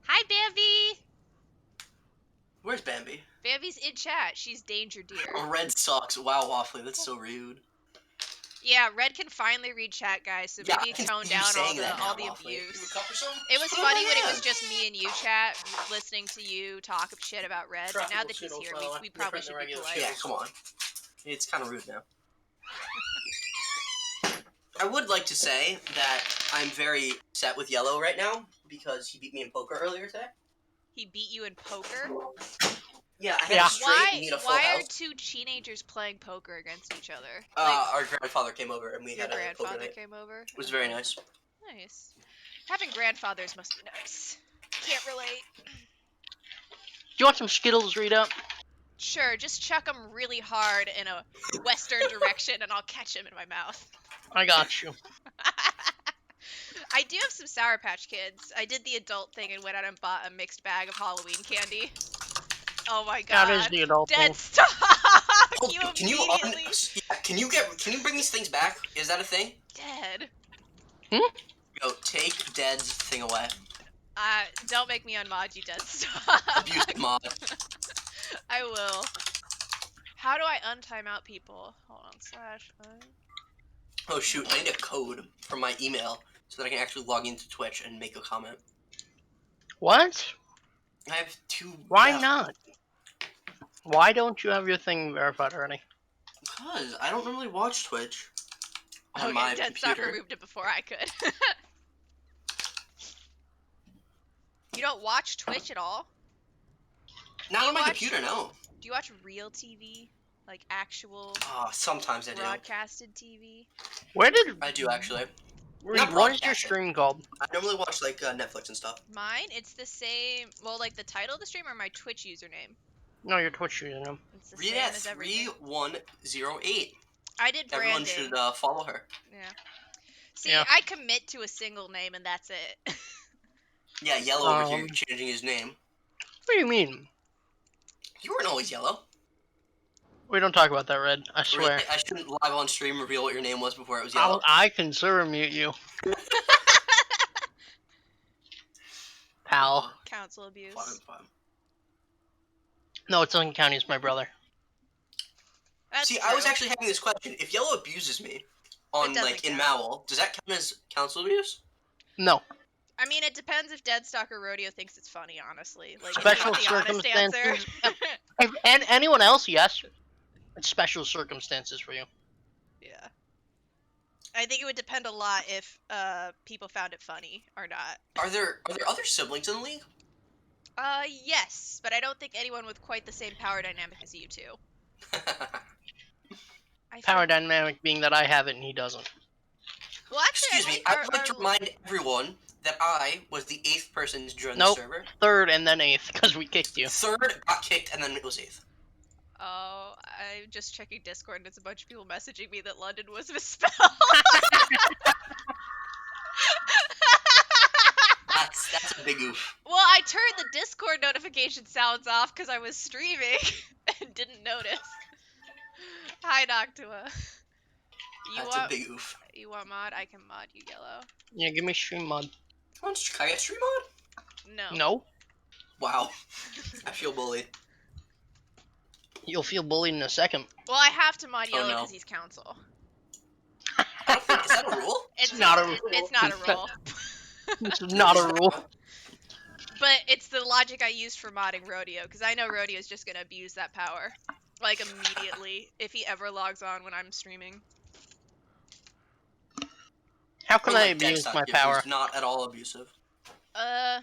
Hi, Bambi! Where's Bambi? Bambi's in chat. She's Danger Deer. Oh, Red sucks. Wow, Waffly, that's so rude. Yeah, Red can finally read chat, guys, so Yeah, maybe I can tone see you down saying that all now, the Waffly. abuse. Cup or something? It was Put it funny on when my it was hand. just me and you, chat, listening to you talk shit about Red, but now that he's here, we probably should be polite. Yeah, come on. It's kind of rude now. I would like to say that I'm very upset with Yellow right now because he beat me in poker earlier today. He beat you in poker? Yeah, I had a straight and need a full Why house. are two teenagers playing poker against each other? Our grandfather came over and we Your had a poker grandfather night. came over? It was very nice. Nice. Having grandfathers must be nice. Can't relate. Do you want some Skittles, Rita? Sure, just chuck them really hard in a western direction and I'll catch him in my mouth. I got you. I do have some Sour Patch Kids. I did the adult thing and went out and bought a mixed bag of Halloween candy. Oh my god. That is the adult Dead thing. stock! Oh, You can you immediately... can you bring these things back? Is that a thing? Dead. Yo, take Dead's thing away. Don't make me unmod you, Dead stock. Abusive mod. I will. How do I untime out people? Hold on, Oh shoot, I need a code from my email so that I can actually log into Twitch and make a comment. What? I have two. Why not? Why don't you have your thing verified already? Because I don't normally watch Twitch on Okay, my Dead stock computer. removed it before I could. You don't watch Twitch at all? Not you on my watch- computer, no. Do you watch real TV? Like actual Sometimes I do. broadcasted TV? Where did I do actually. Reed, Not what is your broadcasted. stream called? I normally watch like Netflix and stuff. Mine, it's the same. Well, like the title of the stream or my Twitch username. No, your Twitch username. It's the Read same at as everything. 3108. I did branding. Everyone should follow her. Yeah. See, Yeah. I commit to a single name and that's it. Yeah, Yellow over here changing his name. What do you mean? You weren't always Yellow. We don't talk about that, Red. I swear. Really, I shouldn't live on stream reveal what your name was before it was Yellow. I can server mute you. Pal. Council abuse. Fine. No, it's Lincoln County. It's my brother. That's See, true. I was actually having this question. If Yellow abuses me on It doesn't like in count. MOWL, does that count as council abuse? No. I mean, it depends if Deadstalker Rodeo thinks it's funny, honestly. Like, Special if you want the honest answer. circumstances. And anyone else, yes. It's special circumstances for you. Yeah. I think it would depend a lot if people found it funny or not. Are there other siblings in the league? Yes, but I don't think anyone with quite the same power dynamic as you two. Power dynamic being that I have it and he doesn't. Well, actually, Excuse me, I would like to remind everyone that I was the 8th person to join Nope. the server. Third and then 8th because we kicked you. 3rd got kicked and then it was 8th. Oh, I'm just checking Discord and it's a bunch of people messaging me that London was misspelled. That's a big oof. Well, I turned the Discord notification sounds off because I was streaming and didn't notice. Hi, Noctua. That's a big oof. You want mod? I can mod you, Yellow. Yeah, give me stream mod. Come on, can I get stream mod? No. No? Wow. I feel bullied. You'll feel bullied in a second. Well, I have to mod Oh, Yellow no. because he's council. I don't think, is that a rule? It's not a rule. It's not a rule. It's not a rule. But it's the logic I used for modding Rodeo, because I know Rodeo's just gonna abuse that power. Like, immediately, if he ever logs on when I'm streaming. How can Or, I like, abuse Dex my Dot, power? who's not at all abusive. I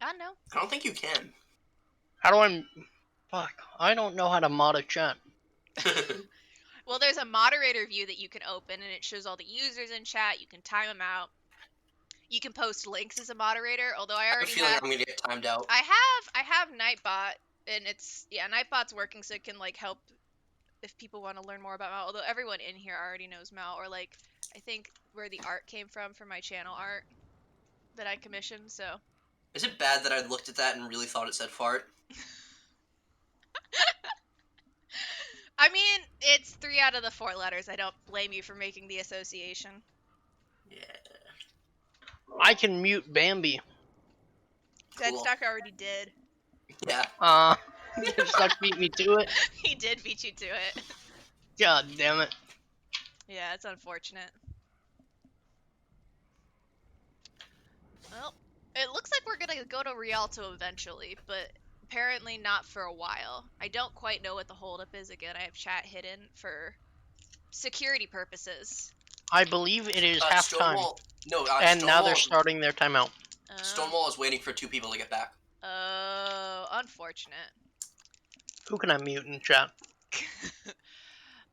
don't know. I don't think you can. How do I... Fuck. I don't know how to mod a chat. Well, there's a moderator view that you can open, and it shows all the users in chat. You can time them out. You can post links as a moderator, although I I already feel like have... I'm gonna get timed out. I have Nightbot, and Nightbot's working, so it can, like, help if people want to learn more about MOWL. Although everyone in here already knows MOWL, or, like, I think where the art came from for my channel art that I commissioned, so... Is it bad that I looked at that and really thought it said fart? I mean, it's 3 out of the 4 letters. I don't blame you for making the association. Yeah. I can mute Bambi. Dead Cool. Stock already did. Yeah. Stuck beat me to it. He did beat you to it. God damn it. Yeah, it's unfortunate. Well, it looks like we're gonna go to Rialto eventually, but apparently not for a while. I don't quite know what the holdup is. Again, I have chat hidden for security purposes. I believe it is halftime. Stonewall. No, And now they're Stonewall- starting their timeout. Stonewall is waiting for 2 people to get back. Oh, unfortunate. Who can I mute in chat?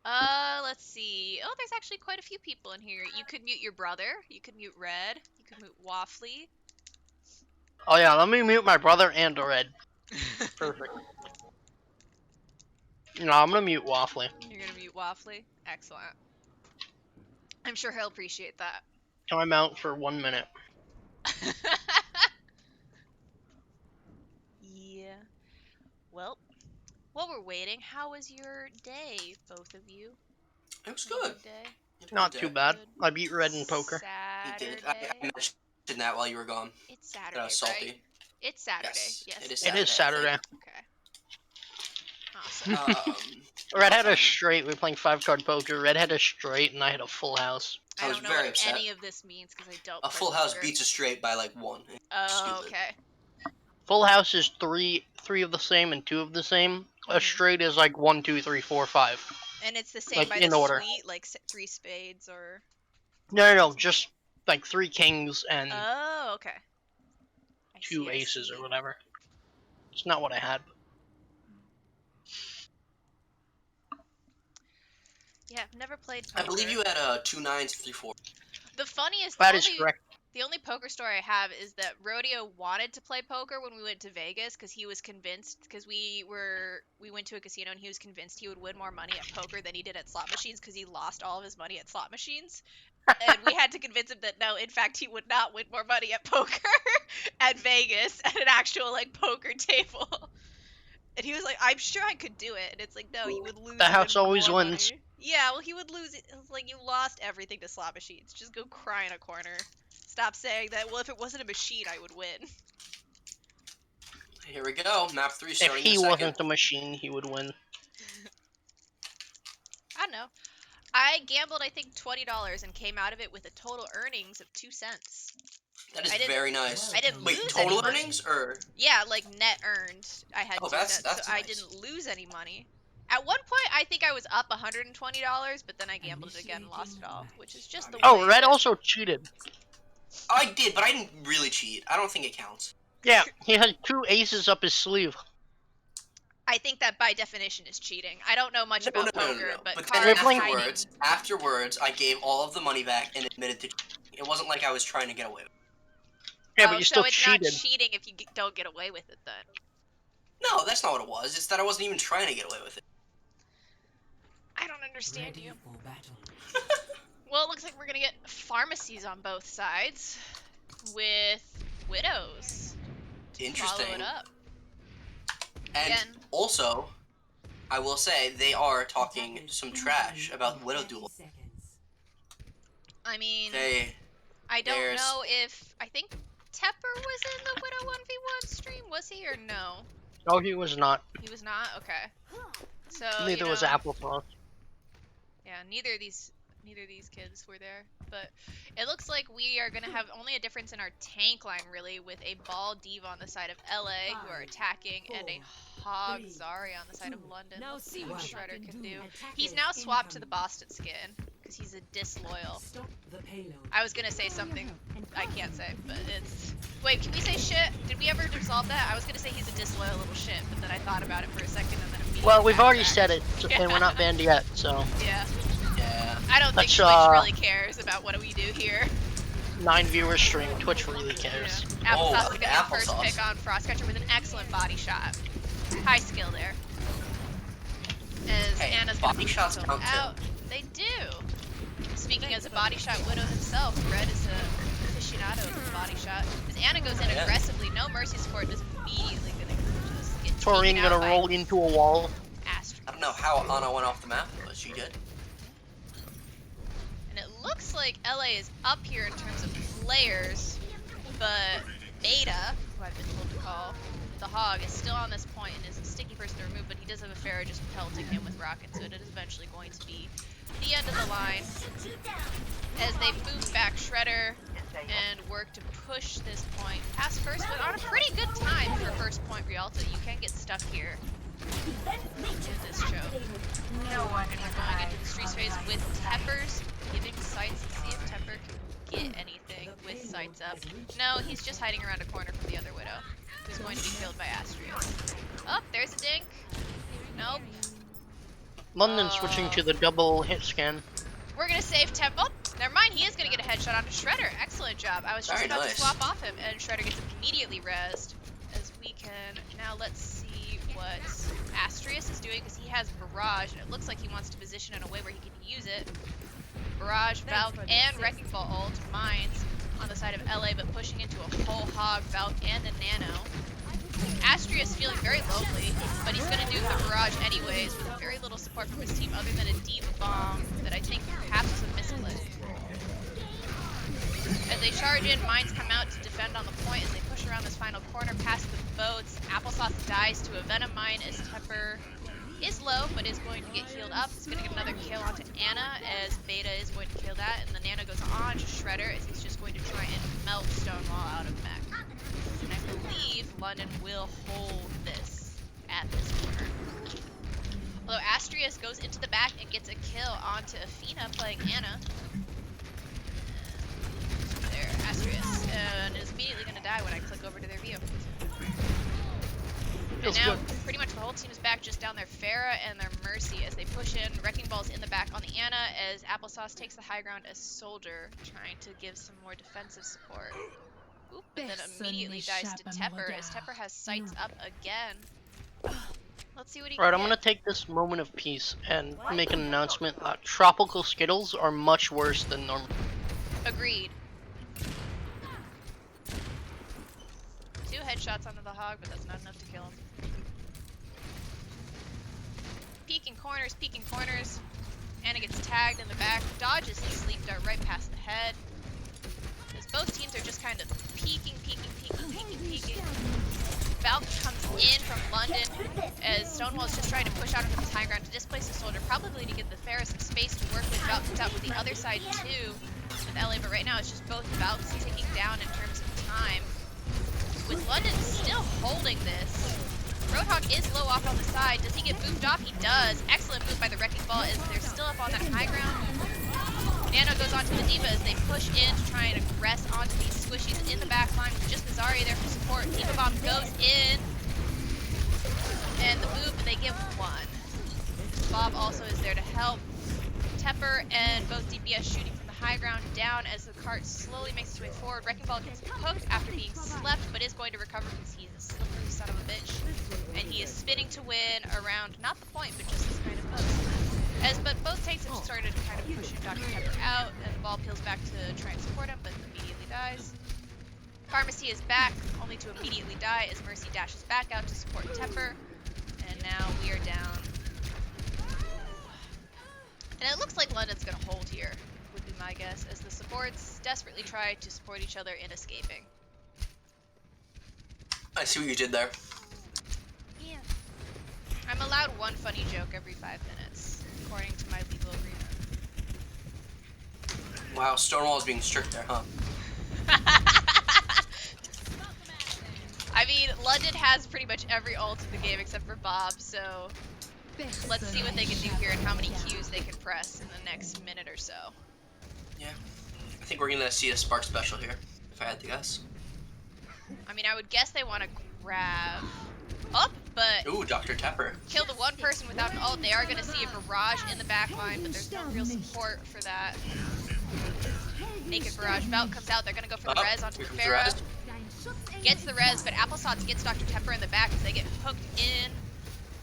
Let's see. Oh, there's actually quite a few people in here. You could mute your brother. You could mute Red. You could mute Waffly. Oh yeah, let me mute my brother and Red. Perfect. No, I'm gonna mute Waffly. You're gonna mute Waffly? Excellent. I'm sure he'll appreciate that. Time out for 1 minute. Yeah. Well, while we're waiting, how was your day, both of you? It was good. Day? Not Good too day. bad. I beat Red in poker. You did. Saturday? I mentioned that while you were gone. It's Saturday, That I was salty. right? It's Saturday. Yes, Yes. it is It is Saturday. Okay. Awesome. Red had a straight. We were playing 5-card poker. Red had a straight, and I had a full house. I I was don't know very what upset. any of this means because I don't A play full house poker. beats a straight by like 1. Oh, Stupid. okay. Full house is three of the same and 2 of the same. A straight is like 1, 2, 3, 4, 5. And it's the same Like, by in the order. suite, like 3 spades or... No, just like 3 kings and Oh, okay. I 2 see, I aces see. or whatever. It's not what I had. Yeah, I've never played I poker. believe you had 2 9s, 3 4. The funniest, That is correct. the only poker story I have is that Rodeo wanted to play poker when we went to Vegas because he was convinced, because we went to a casino and he was convinced he would win more money at poker than he did at slot machines because he lost all of his money at slot machines. And we had to convince him that no, in fact, he would not win more money at poker at Vegas at an actual like poker table. And he was like, "I'm sure I could do it." And it's like, no, you would lose. The house even always more wins. money. Yeah, well, he would lose. It was like you lost everything to slot machines. Just go cry in a corner. Stop saying that. Well, if it wasn't a machine, I would win. Here we go. Map 3 If starting he in a second. wasn't a machine, he would win. I don't know. I gambled, I think, $20 and came out of it with a total earnings of 2 cents. That is I didn't- very nice. I didn't Wait, lose total any money. earnings or? Yeah, like net earned. I had Oh, 2 that's- cents, that's so I nice. didn't lose any money. At one point, I think I was up $120, but then I gambled it again and lost it all, which is just the way Oh, Red that- also cheated. I did, but I didn't really cheat. I don't think it counts. Yeah, he had 2 aces up his sleeve. I think that by definition is cheating. I don't know much about poker, but But card then hiding. afterwards, I gave all of the money back and admitted to cheating. It wasn't like I was trying to get away with it. Yeah, Oh, but you so still it's cheated. not cheating if you don't get away with it then. No, that's not what it was. It's that I wasn't even trying to get away with it. I don't understand you. for battle. Well, it looks like we're gonna get pharmacies on both sides, with Widows. Interesting. Follow it up. And Again. also, I will say they are talking some trash about Widow Duel. I mean, They I don't there's- know if I think Tepper was in the Widow 1v1 stream. Was he or no? No, he was not. He was not. Okay. So Neither you was know, Applesauce. Yeah, neither of these kids were there, but it looks like we are gonna have only a difference in our tank line really, with a Ball Diva on the side of LA who are attacking, and a Hog Zari on the side of London. Let's see what Shredder can do. He's now swapped to the Boston skin because he's a disloyal. I was gonna say something I can't say, but it's. Wait, can we say shit? Did we ever resolve that? I was gonna say he's a disloyal little shit, but then I thought about it for a second and then immediately. Well, we've already backtracked. said it, and we're not banned yet, so. Yeah. Yeah. I don't think Let's, Twitch really cares about what we do here. 9 viewers stream. Twitch really cares. Yeah. Oh, Applesauce getting the first Applesauce. pick on Frostcatcher with an excellent body shot. High skill there. As Hey, Anna's body gonna shots push count too. out. They do. Speaking as a body shot widow himself, Red is a aficionado of the body shot. As Anna goes in Yeah. aggressively, no mercy support, is immediately gonna just get Taurine taken out gonna by roll into a wall. Astrid. I don't know how Anna went off the map, but she did. And it looks like LA is up here in terms of players, but Beta, who I've been told to call the Hog, is still on this point and is a sticky person to remove, but he does have a Pharaoh just pelting him with rockets, so it is eventually going to be the end of the line. As they move back Shredder and work to push this point past first, but on a pretty good time for first point Rialto. You can get stuck here in this choke. And we're going into the streets phase with Teppers, giving sights to see if Tepper can get anything with sights up. No, he's just hiding around a corner from the other Widow, who's going to be killed by Astrios. Oh, there's a dink. Nope. London switching to the double hit scan. We're gonna save Tep. Oh, never mind. He is gonna get a headshot onto Shredder. Excellent job. I was just Very about nice. to swap off him, and Shredder gets immediately rezzed. As we can now, let's see what Astrius is doing, because he has Barrage, and it looks like he wants to position in a way where he can use it. Barrage, Valk, and Wrecking Ball ult. Mines on the side of LA, but pushing into a whole Hog, Valk, and a Nano. Astrius feeling very lonely, but he's gonna do the Barrage anyways, with very little support from his team other than a Diva Bomb that I think perhaps was a misclick. As they charge in, Mines come out to defend on the point as they push around this final corner past the boats. Applesauce dies to a Venom Mine as Tepper is low, but is going to get healed up. He's going to get another kill onto Anna as Beta is going to kill that, and the Nano goes on to Shredder as he's just going to try and melt Stonewall out of mech. And I believe London will hold this at this corner. Although Astrius goes into the back and gets a kill onto Athena playing Anna. There, Astrius, and is immediately going to die when I click over to their view. And Feels now, good. pretty much the whole team is back just down their Farah and their Mercy as they push in. Wrecking Ball's in the back on the Anna as Applesauce takes the high ground as Soldier, trying to give some more defensive support. Oop, and then immediately dies to Tepper as Tepper has sights up again. Let's see what he Right, can I'm gonna get. take this moment of peace and make an announcement that tropical Skittles are much worse than normal. Agreed. 2 headshots onto the Hog, but that's not enough to kill him. Peeking corners. Anna gets tagged in the back, dodges the sleep dart right past the head. As both teams are just kind of peeking. Valk comes in from London as Stonewall is just trying to push out onto this high ground to displace the Soldier, probably to give the Ferris some space to work with. Valk comes out with the other side too with LA, but right now it's just both Valks ticking down in terms of time. With London still holding this. Roadhog is low off on the side. Does he get moved off? He does. Excellent move by the Wrecking Ball as they're still up on that high ground. Nano goes onto the Diva as they push in to try and aggress onto these squishies in the back line with just Nazari there for support. Diva Bomb goes in. And the move, but they give 1. Bob also is there to help. Tepper and both DPS shooting from the high ground down as the cart slowly makes its way forward. Wrecking Ball gets hooked after being slept, but is going to recover because he's a slippery son of a bitch. And he is spinning to win around, not the point, but just this kind of post. But both tanks have started to kind of push Dr. Tepper out, and the ball peels back to try and support him, but immediately dies. Pharmacy is back, only to immediately die as Mercy dashes back out to support Temper. And now we are down. And it looks like London's gonna hold here, would be my guess, as the supports desperately try to support each other in escaping. I see what you did there. Yeah. I'm allowed one funny joke every 5 minutes, according to my legal agreement. Wow, Stonewall's being strict there, huh? I mean, London has pretty much every ult in the game except for Bob, so let's see what they can do here and how many Qs they can press in the next minute or so. Yeah. I think we're gonna see a Spark special here, if I had to guess. I mean, I would guess they want to grab up, but Ooh, Dr. Tepper. kill the one person without an ult. They are going to see a barrage in the back line, but there's no real support for that. Naked barrage. Valk comes out. They're going to go for the res onto the Pharah. Gets the res, but Applesauce gets Dr. Tepper in the back as they get hooked in.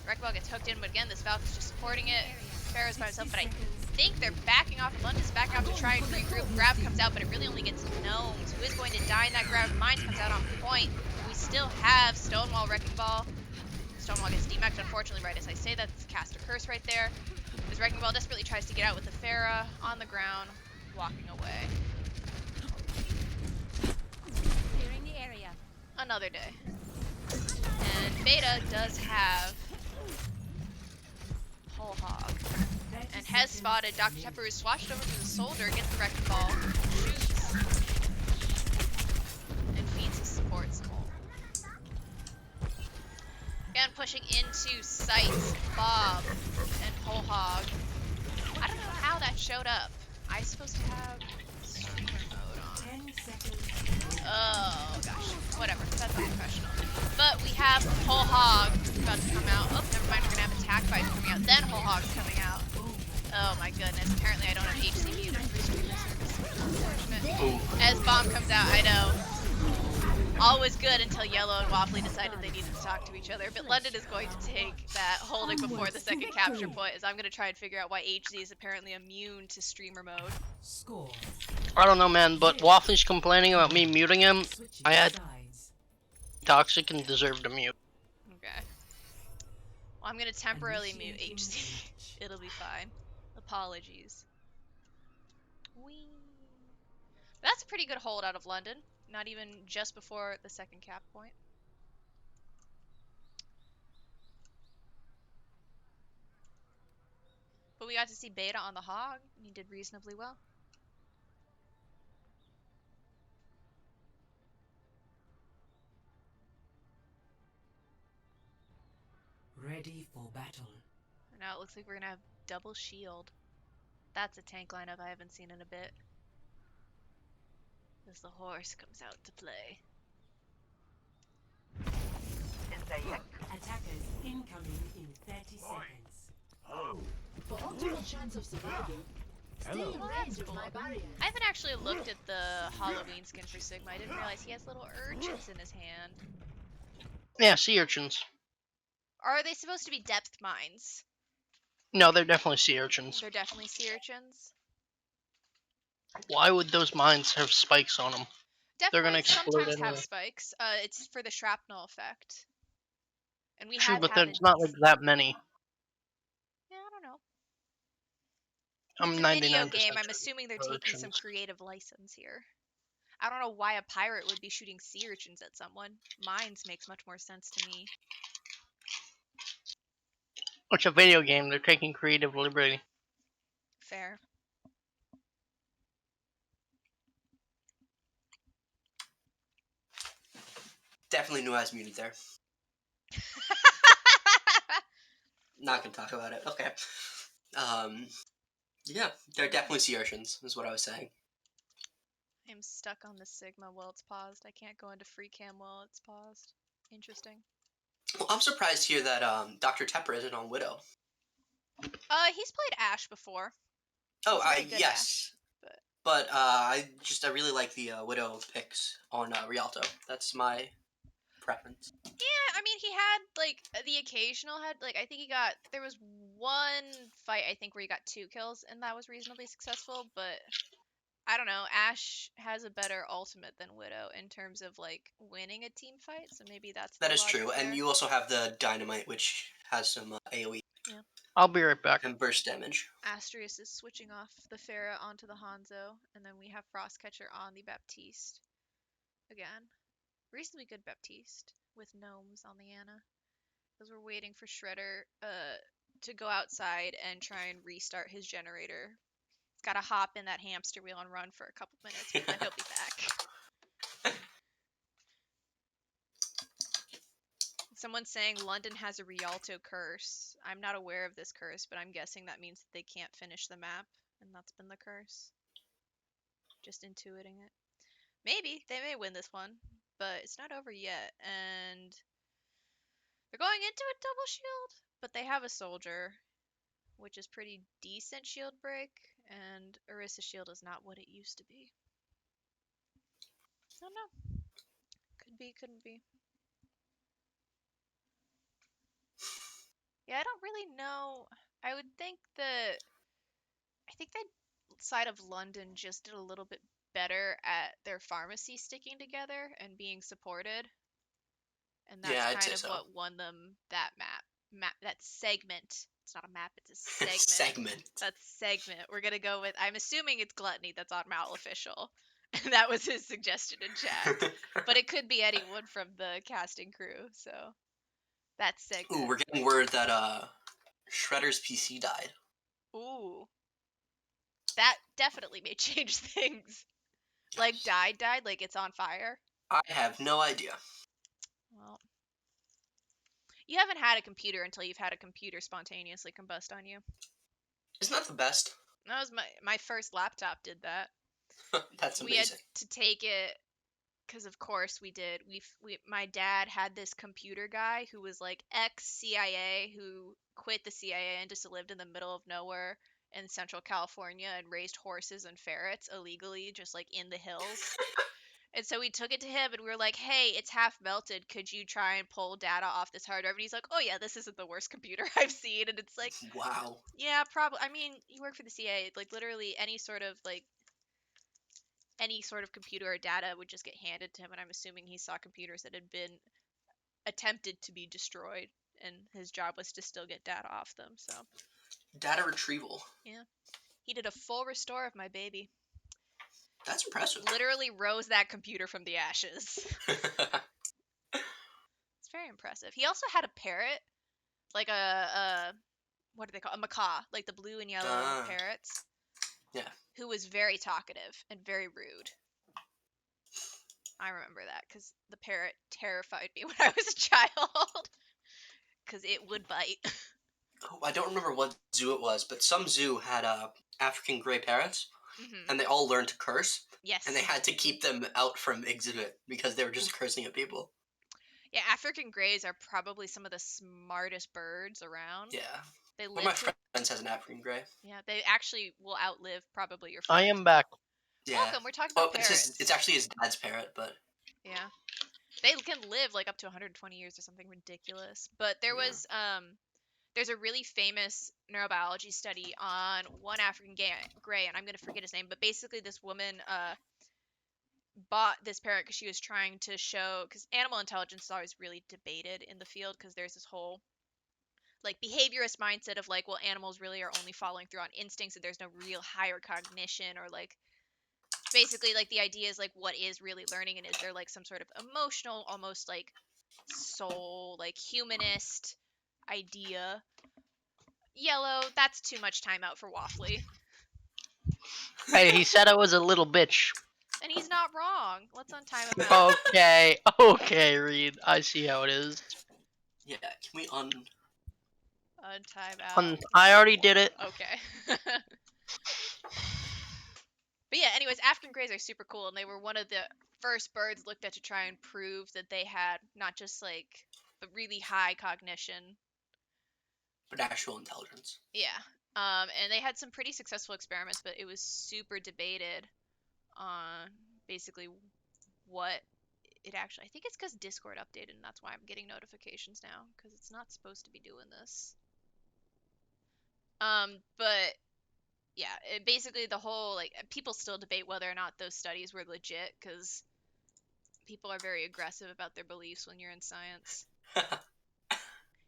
Wrecking Ball gets hooked in, but again, this Valk is just supporting it. Pharah's by himself, but I think they're backing off. London's backing off to try and regroup. Grab comes out, but it really only gets Gnomes, who is going to die in that grab. Mine comes out on point. We still have Stonewall Wrecking Ball. Stonewall gets demacked, unfortunately, right as I say that. It's cast a curse right there. As Wrecking Ball desperately tries to get out with the Pharah on the ground, walking away. Clearing the area. Another day. And Beta does have Whole Hog. And has spotted Dr. Tepper, who's swatched over to the soldier, gets the Wrecking Ball, shoots, and feeds his support some more. Again, pushing into sight, Bob and Whole Hog. I don't know how that showed up. I'm supposed to have streamer mode on. 10 seconds. Oh gosh, whatever, that's unprofessional. But we have Whole Hog about to come out. Oh, never mind, we're gonna have Attack Vibes coming out, then Whole Hog's coming out. Oh my goodness, apparently I don't have HC muted for streamer service. Unfortunate. As Bomb comes out, I know. All was good until Yellow and Waffly decided they needed to talk to each other, but London is going to take that holding before the second capture point, as I'm going to try and figure out why HZ is apparently immune to streamer mode. Score. I don't know, man, but Waffly's complaining about me muting him. Switching I had sides. Toxic and deserve to mute. Okay. Well, I'm going to temporarily mute HZ. It'll be fine. Apologies. Whee. That's a pretty good hold out of London. Not even just before the second cap point. But we got to see Beta on the Hog, and he did reasonably well. Ready for battle. Now it looks like we're gonna have double shield. That's a tank lineup I haven't seen in a bit. As the horse comes out to play. Attackers incoming in 30 seconds. For optimal chance of survival, stay engaged with my barrier. I haven't actually looked at the Halloween skin for Sigma. I didn't realize he has little urchins in his hand. Yeah, sea urchins. Are they supposed to be depth mines? No, they're definitely sea urchins. They're definitely sea urchins. Why would those mines have spikes on them? Depth They're gonna mines explode sometimes have anyway. spikes. It's for the shrapnel effect. And we True, have but had there's not like that many. Yeah, I don't know. I'm It's a 99% video game. I'm sure assuming they're they're taking some urchins. creative license here. I don't know why a pirate would be shooting sea urchins at someone. Mines makes much more sense to me. It's a video game. They're taking creative liberty. Fair. Definitely knew I was muted there. Not gonna talk about it. Okay. Yeah, they're definitely sea urchins, is what I was saying. I'm stuck on the Sigma while it's paused. I can't go into free cam while it's paused. Interesting. Well, I'm surprised here that Dr. Tepper isn't on Widow. He's played Ashe before. Oh, He's a very good yes. Ashe, But I really like the Widow picks on Rialto. That's my preference. Yeah, I mean, he had, like, the occasional I think there was one fight, I think, where he got 2 kills, and that was reasonably successful, but I don't know. Ash has a better ultimate than Widow in terms of like winning a team fight, so maybe that's the That is logic true, and there. you also have the dynamite, which has some AOE I'll be right back. and burst damage. Astrius is switching off the Pharah onto the Hanzo, and then we have Frostcatcher on the Baptiste. Again, reasonably good Baptiste with gnomes on the Ana, because we're waiting for Shredder to go outside and try and restart his generator. He's got to hop in that hamster wheel and run for a couple minutes, but then he'll be back. Someone's saying London has a Rialto curse. I'm not aware of this curse, but I'm guessing that means that they can't finish the map, and that's been the curse. Just intuiting it. Maybe they may win this one, but it's not over yet, and they're going into a double shield, but they have a soldier, which is pretty decent shield break, and Orisa shield is not what it used to be. I don't know. Could be, couldn't be. Yeah, I don't really know. I would think that side of London just did a little bit better at their pharmacy sticking together and being supported. And that's Yeah, I'd kind say of so. what won them that that segment. It's not a map, it's a segment. Segment. That segment. We're gonna go with, I'm assuming it's Gluttony that's on MOWL official. And that was his suggestion in chat. But it could be anyone from the casting crew, so that segment. Ooh, we're getting word that Shredder's PC died. Ooh. That definitely may change things. Like died, like it's on fire. I have no idea. Well, you haven't had a computer until you've had a computer spontaneously combust on you. Isn't that the best? That was my first laptop did that. That's We had amazing. to take it because of course we did. My dad had this computer guy who was like ex-CIA who quit the CIA and just lived in the middle of nowhere in Central California and raised horses and ferrets illegally just like in the hills. And so we took it to him and we were like, hey, it's half melted. Could you try and pull data off this hard drive? And he's like, oh yeah, this isn't the worst computer I've seen. And it's like, Wow. yeah, probably. I mean, you work for the CIA. Like literally any sort of computer or data would just get handed to him. And I'm assuming he saw computers that had been attempted to be destroyed. And his job was to still get data off them. So Data retrieval. yeah, he did a full restore of my baby. That's impressive. Literally rose that computer from the ashes. It's very impressive. He also had a parrot, like a what do they call a macaw, like the blue and yellow parrots. Yeah. Who was very talkative and very rude. I remember that because the parrot terrified me when I was a child. Because it would bite. Oh, I don't remember what zoo it was, but some zoo had African gray parrots, and they all learned to curse. Yes. And they had to keep them out from exhibit because they were just cursing at people. Yeah, African greys are probably some of the smartest birds around. Yeah. They One of my friends has an African gray. Yeah, they actually will outlive probably your friend. I am back. Yeah. Welcome, we're talking about parrots. It's actually his dad's parrot, but... Yeah. They can live like up to 120 years or something ridiculous. But there was, there's a really famous neurobiology study on one African gray, and I'm going to forget his name, but basically this woman bought this parrot because she was trying to show, because animal intelligence is always really debated in the field, because there's this whole like behaviorist mindset of like, well, animals really are only following through on instincts and there's no real higher cognition, or like basically like the idea is like what is really learning, and is there like some sort of emotional, almost like soul, like humanist idea. Yellow, that's too much time out for Waffly. Hey, he said I was a little bitch. And he's not wrong. Let's untime him out. Okay, Reed. I see how it is. Yeah, can we untime out? I already did it. Okay. But yeah, anyways, African greys are super cool, and they were one of the first birds looked at to try and prove that they had not just like the really high cognition, but actual intelligence. Yeah. And they had some pretty successful experiments, but it was super debated on basically what it actually... I think it's because Discord updated, and that's why I'm getting notifications now, because it's not supposed to be doing this. But yeah, basically the whole, like, people still debate whether or not those studies were legit, because people are very aggressive about their beliefs when you're in science.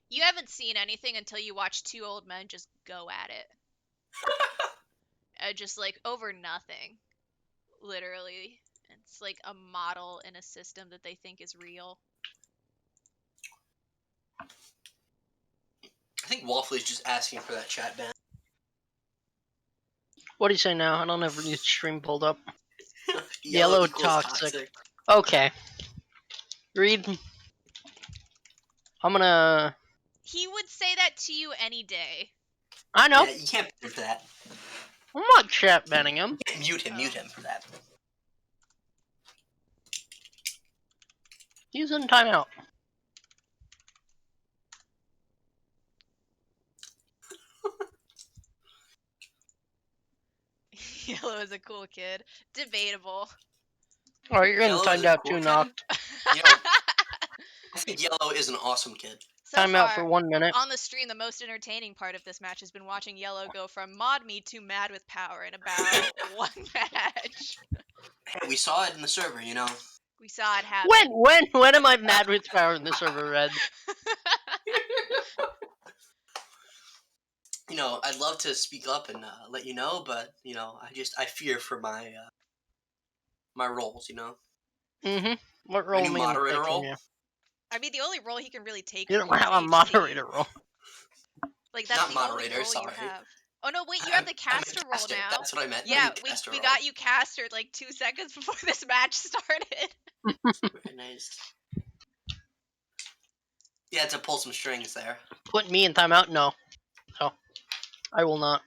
You haven't seen anything until you watch two old men just go at it. Just, like, over nothing. Literally. It's like a model in a system that they think is real. I think Waffly's just asking for that chat ban. What do you say now? I don't have the stream pulled up. Yellow Yellow equals toxic. Okay. Read. I'm gonna. He would say that to you any day. I know. Yeah, you can't ban him for that. I'm not chat banning him. Mute him for that. He's in timeout. Yellow is a cool kid. Debatable. Alright, you're getting Yellow is timed a out cool too, kid? Knocked. You know, I think Yellow is an awesome kid. So Time out for far, 1 minute. on the stream, the most entertaining part of this match has been watching Yellow go from mod me to mad with power in about one match. Hey, we saw it in the server, you know. We saw it happen. When am I mad with power in the server, Red? You know, I'd love to speak up and let you know, but you know, I fear for my my roles, you know. Mm-hmm. What role My new am I gonna moderator take from role. you? I mean, the only role he can really take You from don't you is have a HC. moderator role. Like, that's Not the moderator, only role sorry. you have. Oh no, wait, you I have the meant caster role caster. now. That's what I meant. Yeah, My caster we role. got you castered like 2 seconds before this match started. Very nice. Yeah, to pull some strings there. Put me in timeout? No. No. I will not.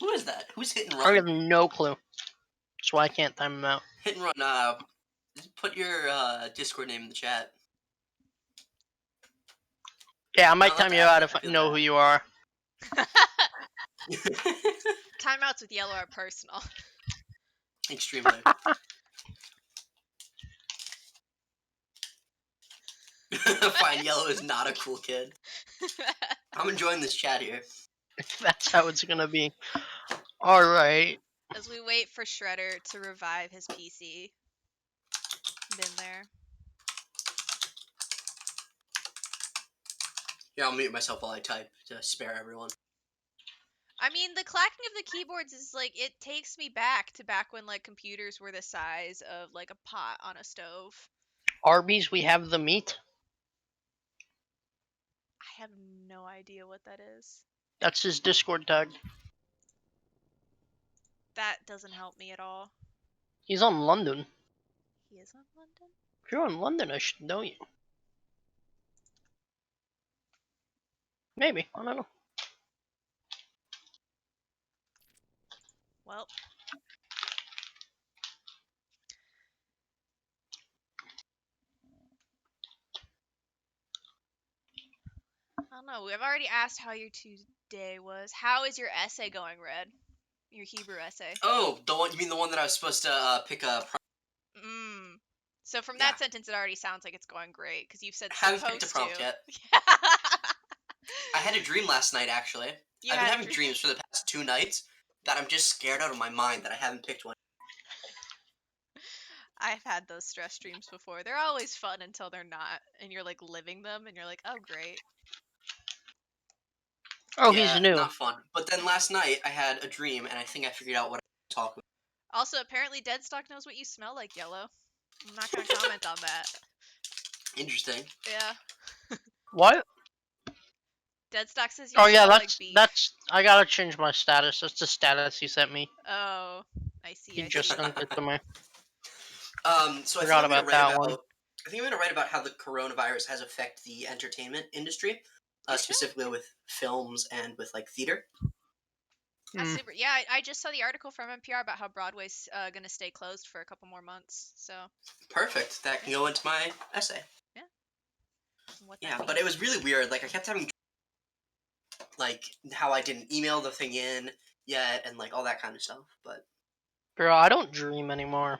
Who is that? Who's hit and I have run? no clue. That's why I can't time him out. Hit and run. Put your Discord name in the chat. Yeah, I might No, time you that's out bad. if I I feel know bad. who you are. Timeouts with Yellow are personal. Extremely. Fine, Yellow is not a cool kid. I'm enjoying this chat here. That's how it's gonna be. Alright. As we wait for Shredder to revive his PC. Been there. Here, I'll mute myself while I type to spare everyone. I mean, the clacking of the keyboards is like, it takes me back to back when like computers were the size of like a pot on a stove. Arby's, we have the meat. I have no idea what that is. That's his Discord tag. That doesn't help me at all. He's on London. He is on London? If you're on London, I should know you. Maybe. I don't know. Well. I don't know. We've already asked how your Tuesday was. How is your essay going, Red? Your Hebrew essay. Oh, the one you mean the one that I was supposed to pick a. So from Yeah. that sentence, it already sounds like it's going great because you've said I haven't picked a supposed prompt to. yet. I had a dream last night, actually. I've been having dreams for the past 2 nights that I'm just scared out of my mind that I haven't picked one. I've had those stress dreams before. They're always fun until they're not, and you're like living them, and you're like, oh great. Oh, Yeah, he's new. Not fun. But then last night I had a dream, and I think I figured out what I'm talking about. Also, apparently Deadstock knows what you smell like, Yellow. I'm not gonna comment on that. Interesting. Yeah. What? Deadstock says you Oh yeah, smell like beef. that's. I gotta change my status. That's the status he sent me. Oh, I see. He I just see. sent it to me. So Forgot I think I'm about gonna that write one. about. I think I'm gonna write about how the coronavirus has affected the entertainment industry, specifically with films and with like theater. That's super. Yeah, I just saw the article from NPR about how Broadway's gonna stay closed for a couple more months. So. Perfect. That can go into my essay. Yeah. What that Yeah, but means. it was really weird. Like I kept having, like how I didn't email the thing in yet, and like all that kind of stuff. But Girl, I don't dream anymore.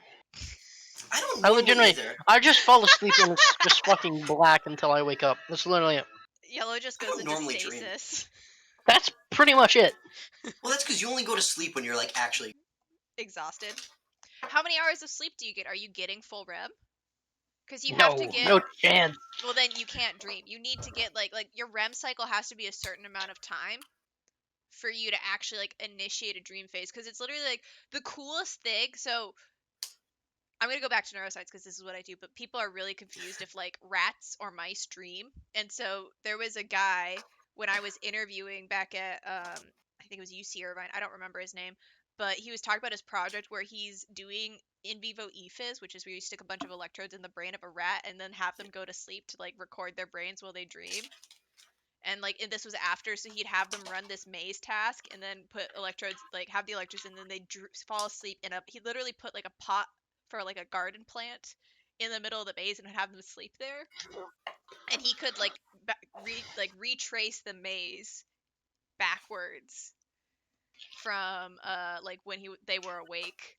I don't I normally legitimately, either. I just fall asleep and it's just fucking black until I wake up. That's literally it. Yellow just I goes don't into normally dream. stasis. That's pretty much it. Well, that's because you only go to sleep when you're like actually. Exhausted. How many hours of sleep do you get? Are you getting full REM? Because you have to No, get. no chance. Well, then you can't dream. You need to get like your REM cycle has to be a certain amount of time for you to actually like initiate a dream phase. Because it's literally like the coolest thing. So I'm gonna go back to neuroscience because this is what I do. But people are really confused if like rats or mice dream. And so there was a guy when I was interviewing back at I think it was UC Irvine. I don't remember his name, but he was talking about his project where he's doing in vivo ephys, which is where you stick a bunch of electrodes in the brain of a rat and then have them go to sleep to like record their brains while they dream. And like and this was after, so he'd have them run this maze task and then put electrodes, like have the electrodes, and then they fall asleep in a. He literally put like a pot for like a garden plant in the middle of the maze and would have them sleep there. And he could like retrace the maze backwards from like when they were awake,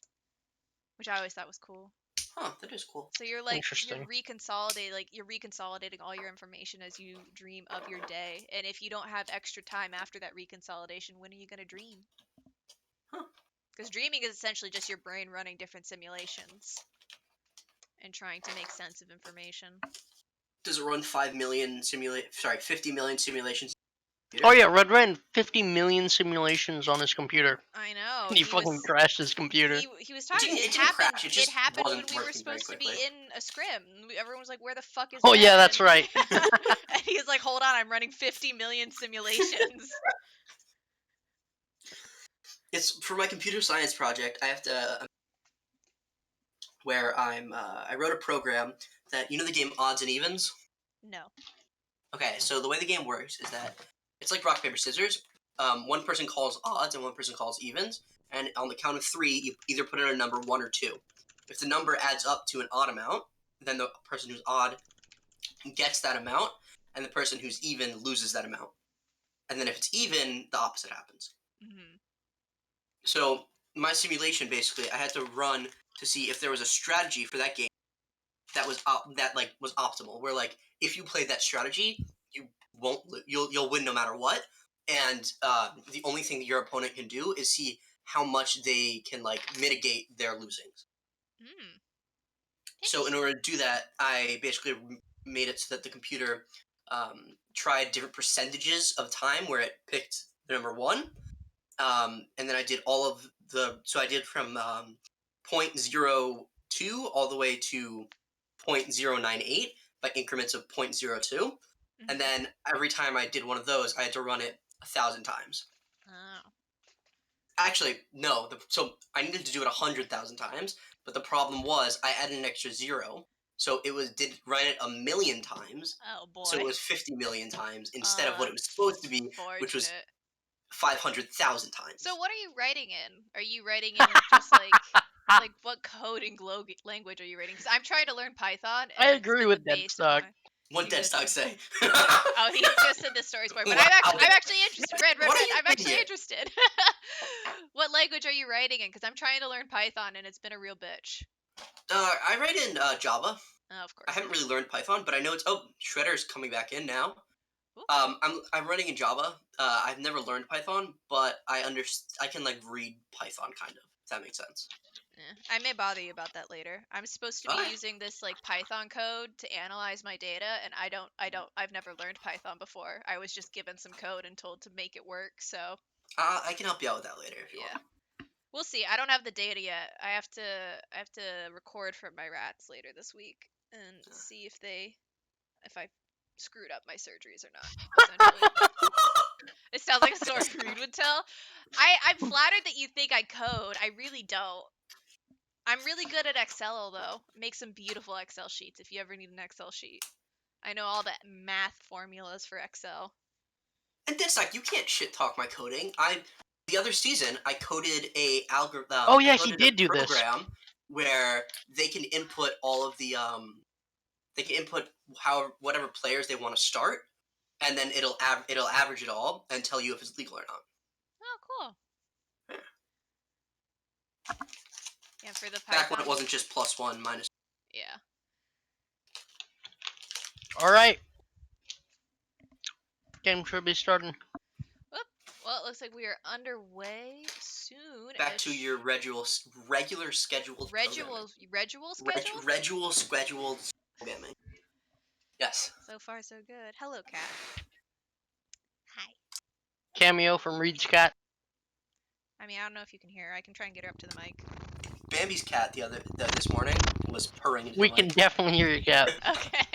which I always thought was cool. Huh, that is cool. So you're like Interesting. you're reconsolidating all your information as you dream of your day. And if you don't have extra time after that reconsolidation, when are you gonna dream? Huh. Because dreaming is essentially just your brain running different simulations and trying to make sense of information. Does it run 50 million simulations? Oh yeah, Red ran 50 million simulations on his computer. I know. And he fucking crashed his computer. He was talking. It didn't crash, it just happened when wasn't we were working very supposed to be quickly. in a scrim. Everyone was like, "Where the fuck is?" Oh Ben?" yeah, that's right. And he's like, "Hold on, I'm running 50 million simulations." It's for my computer science project. I have to where I wrote a program that, you know the game Odds and Evens? No. Okay, so the way the game works is that it's like rock paper scissors. One person calls odds and one person calls evens, and on the count of 3, you either put in a number 1 or 2. If the number adds up to an odd amount, then the person who's odd gets that amount, and the person who's even loses that amount. And then if it's even, the opposite happens. Mm-hmm. So my simulation, basically, I had to run to see if there was a strategy for that game that was was optimal. Where like if you play that strategy, you won't you'll win no matter what. And the only thing that your opponent can do is see how much they can like mitigate their losings. Mm. So in order to do that, I basically made it so that the computer tried different percentages of time where it picked the number 1. And then I did all of so I did from 0.02 all the way to 0.098 by increments of 0.02. Mm-hmm. And then every time I did one of those, I had to run it 1,000 times. Oh. Actually, no. So I needed to do it 100,000 times, but the problem was I added an extra 0, so it did run it 1,000,000 times. Oh boy. So it was 50 million times instead of what it was supposed to be, which was 500,000 times. So what are you writing in? Are you writing in just like what coding language are you writing? Because I'm trying to learn Python. And I agree with Deadstock. What Deadstock say? Oh, he just said the stories part, but I'm actually interested. Red. I'm actually interested. What language are you writing in? Because I'm trying to learn Python and it's been a real bitch. I write in Java. Oh, of course. I haven't really learned Python, but I know it's Shredder's coming back in now. Ooh. I'm running in Java. I've never learned Python, but I can like read Python kind of. If that makes sense. I may bother you about that later. I'm supposed to be using this like Python code to analyze my data, and I've never learned Python before. I was just given some code and told to make it work. So I can help you out with that later if you want. We'll see. I don't have the data yet. I have to record for my rats later this week and see if I screwed up my surgeries or not. Essentially. It sounds like a story Reed would tell. I'm flattered that you think I code. I really don't. I'm really good at Excel, though. Make some beautiful Excel sheets if you ever need an Excel sheet. I know all the math formulas for Excel. And that's like, you can't shit talk my coding. The other season, I coded a algorithm. Oh yeah, he did do this program where they can input all of the they can input whatever players they want to start, and then it'll average it all and tell you if it's legal or not. Oh, cool. Yeah, for the Python. Back when it wasn't just +1 minus. Yeah. All right. Game should be starting. Whoop. Well, it looks like we are underway soon. Back to your regular scheduled schedule? Regular scheduled programming. Yes. So far, so good. Hello, cat. Hi. Cameo from Reed's cat. I mean, I don't know if you can hear her. I can try and get her up to the mic. Bambi's cat this morning was purring into We the can mic. definitely hear your cat. Okay.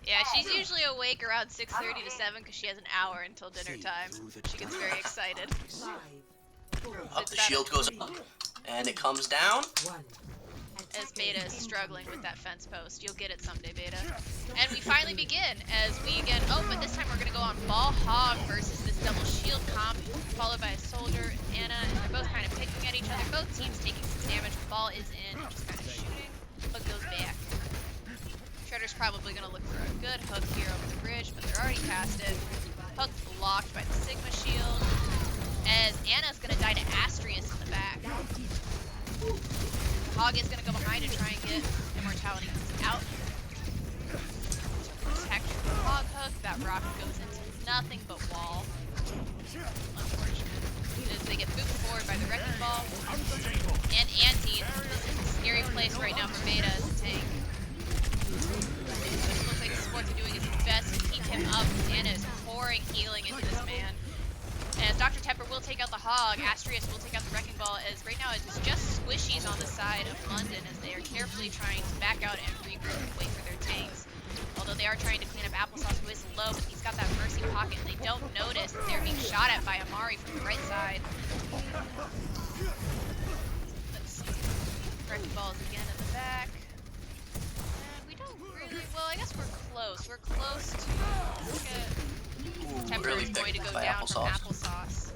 Yeah, she's usually awake around 6:30 to 7 because she has an hour until dinner time. She gets very excited. 5, 4, Up the shield goes up, and it comes down. 1. As Beta is struggling with that fence post. You'll get it someday, Beta. And we finally begin as we get, oh, but this time we're going to go on Ball Hog versus this double shield comp, followed by a soldier, Anna, and they're both kind of picking at each other. Both teams taking some damage. The ball is in, and just kind of shooting. Hook goes back. Shredder's probably going to look for a good hook here over the bridge, but they're already past it. Hook blocked by the Sigma shield, as Anna's going to die to Astrius in the back. Hog is going to go behind and try and get Immortality out. Protect the Hog hook. That rocket goes into nothing but wall. Unfortunate. As they get moved forward by the Wrecking Ball. And Anti. This is a scary place right now for Beta as a tank. It looks like Sports are doing his best to keep him up. Anna is pouring healing into this man. As Dr. Tepper will take out the Hog, Astrius will take out the Wrecking Ball, as right now it's just squishies on the side of London as they are carefully trying to back out and regroup and wait for their tanks. Although they are trying to clean up Applesauce, who is low, but he's got that Mercy pocket, and they don't notice that they're being shot at by Amari from the right side. Let's see. Wrecking Ball is again at the back. And we don't really, well, I guess we're close. We're close to, look at... Temper Really is going to go by down from Applesauce.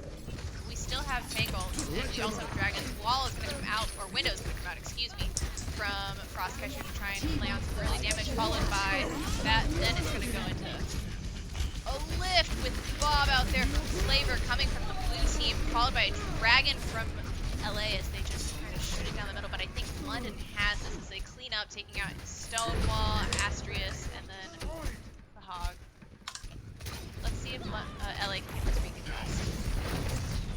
We still have Tangle, and we also have Dragon's Wall is going to come out, or Window's going to come out, excuse me, from Frostcatcher to try and lay on some early damage, followed by that. Then it's going to go into a lift with Bob out there from Flavor coming from the blue team, followed by a Dragon from LA as they just kind of shoot it down the middle. But I think London has this as they clean up, taking out Stonewall, Astrius, and then the Hog. Let's see if LA can get this recontest.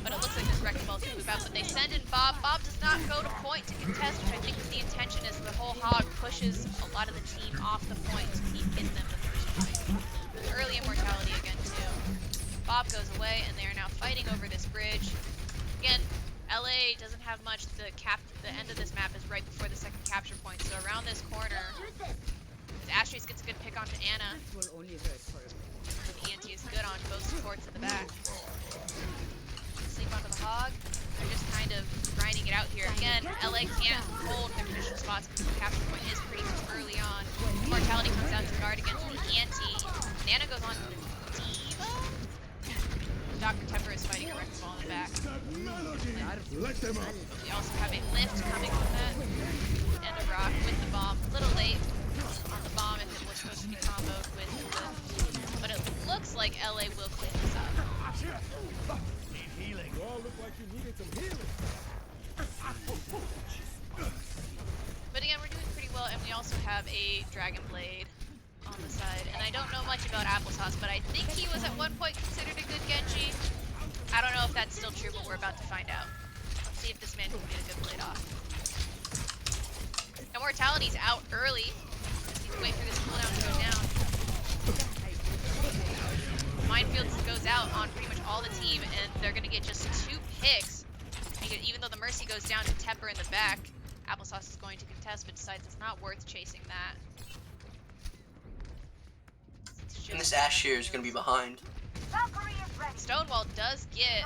But it looks like this Wrecking Ball's gonna move out, but they send in Bob. Bob does not go to point to contest, which I think is the intention, is the whole Hog pushes a lot of the team off the point to keep getting them the first point. Early Immortality again too. Bob goes away, and they are now fighting over this bridge. Again, LA doesn't have much. The end of this map is right before the second capture point, so around this corner, Astrius gets a good pick onto Anna. ENT is good on both supports in the back. Sleep onto the Hog. They're just kind of grinding it out here. Again, LA can't hold their position spots because the capture point is pretty early on. Immortality comes out to guard against the ENT. Nana goes on to Diva. Dr. Tepper is fighting a Wrecking Ball in the back. We also have a lift coming from that. And a rock with the bomb. A little late on the bomb if it was supposed to be comboed with the lift. But it looks like LA will clean this up. Need healing. You all look like you needed some healing. But again, we're doing pretty well, and we also have a Dragon Blade on the side. And I don't know much about Applesauce, but I think he was at one point considered a good Genji. I don't know if that's still true, but we're about to find out. Let's see if this man can get a good blade off. Immortality's out early. Just need to wait for this cooldown to go down. Minefield goes out on pretty much all the team, and they're going to get just 2 picks. Even though the Mercy goes down to Tepper in the back, Applesauce is going to contest, but decides it's not worth chasing that. And this Ash here is going to be behind. Stonewall does get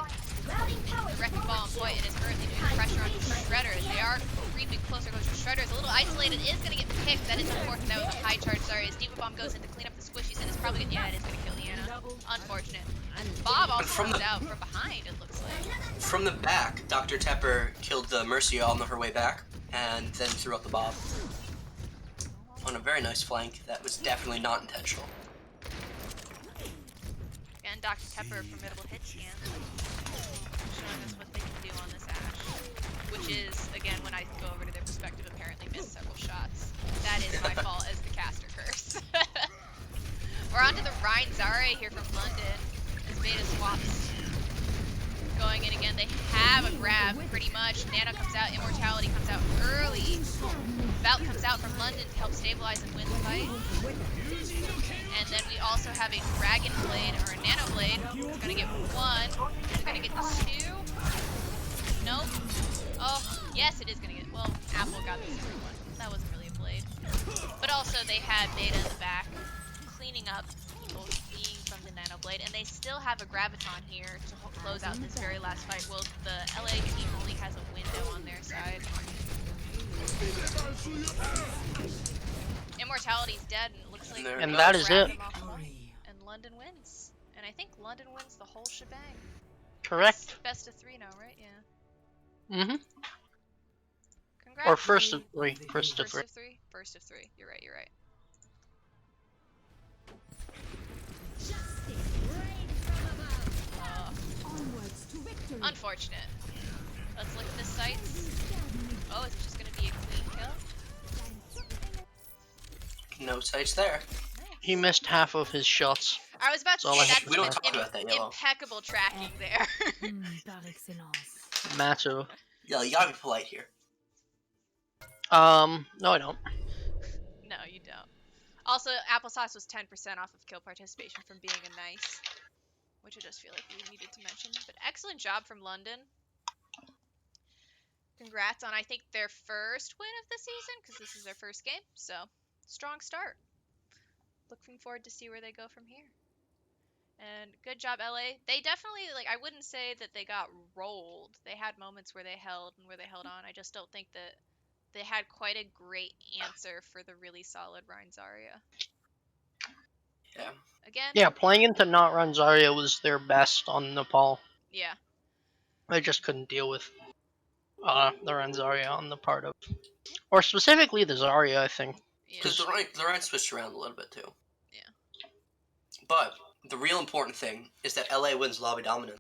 Wrecking Ball on point and is currently doing pressure on Shredder. They are creeping closer to Shredder. Is a little isolated, is going to get picked. That is unfortunate. That was a high charge. Sorry, as Diva Bomb goes in to clean up the squishies, and it's probably going to, yeah, it is going to kill Iana. Unfortunate. And Bob also comes out from behind, it looks like. From the back, Dr. Tepper killed the Mercy on her way back, and then threw out the Bob. On a very nice flank that was definitely not intentional. And Dr. Tepper, formidable hit scan, showing us what they can do on this Ash. Which is, again, when I go over to their perspective, apparently missed several shots. That is my fault as the caster curse. We're on to the Rhine Zarya away here from London as Beta swaps going in again. They have a grab pretty much. Nano comes out, Immortality comes out early. Bout comes out from London to help stabilize and win the fight. And then we also have a Dragon Blade or a Nano Blade. It's gonna get one. Is it gonna get the two? Nope. Oh, yes, it is gonna get. Well, Apple got the second one. That wasn't really a blade. But also, they had Beta in the back, cleaning up people fleeing from the Nano Blade, and they still have a Graviton here to close out this very last fight. Well, the LA team only has a window on their side. Immortality's dead, and it looks like. And that is it. And London wins, and I think London wins the whole shebang. Correct. It's best of 3 now, right? Yeah. Mm-hmm. Congrats. Or first of 3. First of 3. First of 3? First of 3. You're right, you're right. Unfortunate. Let's look at the sights. Oh, is it just gonna be a clean kill? No sights there. He missed half of his shots. I was about to That's all I say have that's to We don't say. talk about that, Yellow. impeccable tracking there. Massive. Yeah, you gotta be polite here. No, I don't. No, you don't. Also, Applesauce was 10% off of kill participation from being a nice, which I just feel like we needed to mention. But excellent job from London. Congrats on, I think, their first win of the season, because this is their first game. So, strong start. Looking forward to see where they go from here. And good job, LA. They definitely, like, I wouldn't say that they got rolled. They had moments where they held and where they held on. I just don't think that they had quite a great answer for the really solid Ryan Zarya. Yeah. Again? Yeah, playing into not run Zarya was their best on Nepal. Yeah. They just couldn't deal with the run Zarya on the part of, or specifically the Zarya, I think. Yeah. Because the Ryan switched around a little bit too. Yeah. But the real important thing is that LA wins lobby dominance.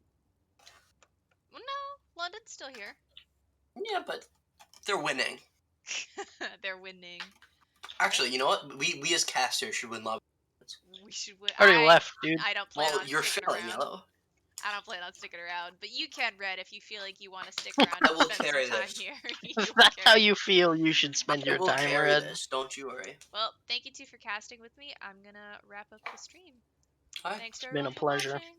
Well, no, London's still here. Yeah, but they're winning. They're winning. Actually, you know what? We as casters should win lobby dominance. We should win. Already left, dude. I don't plan Well, on you're sticking failing, around. Yellow. I don't plan on sticking around, but you can, Red, if you feel like you want to stick around I and will spend carry some time this. here. If that's how you feel, you should spend I your will time, carry Red. this. Don't you worry. Well, thank you two for casting with me. I'm gonna wrap up the stream. Bye. Thanks to It's been a everyone for pleasure. watching.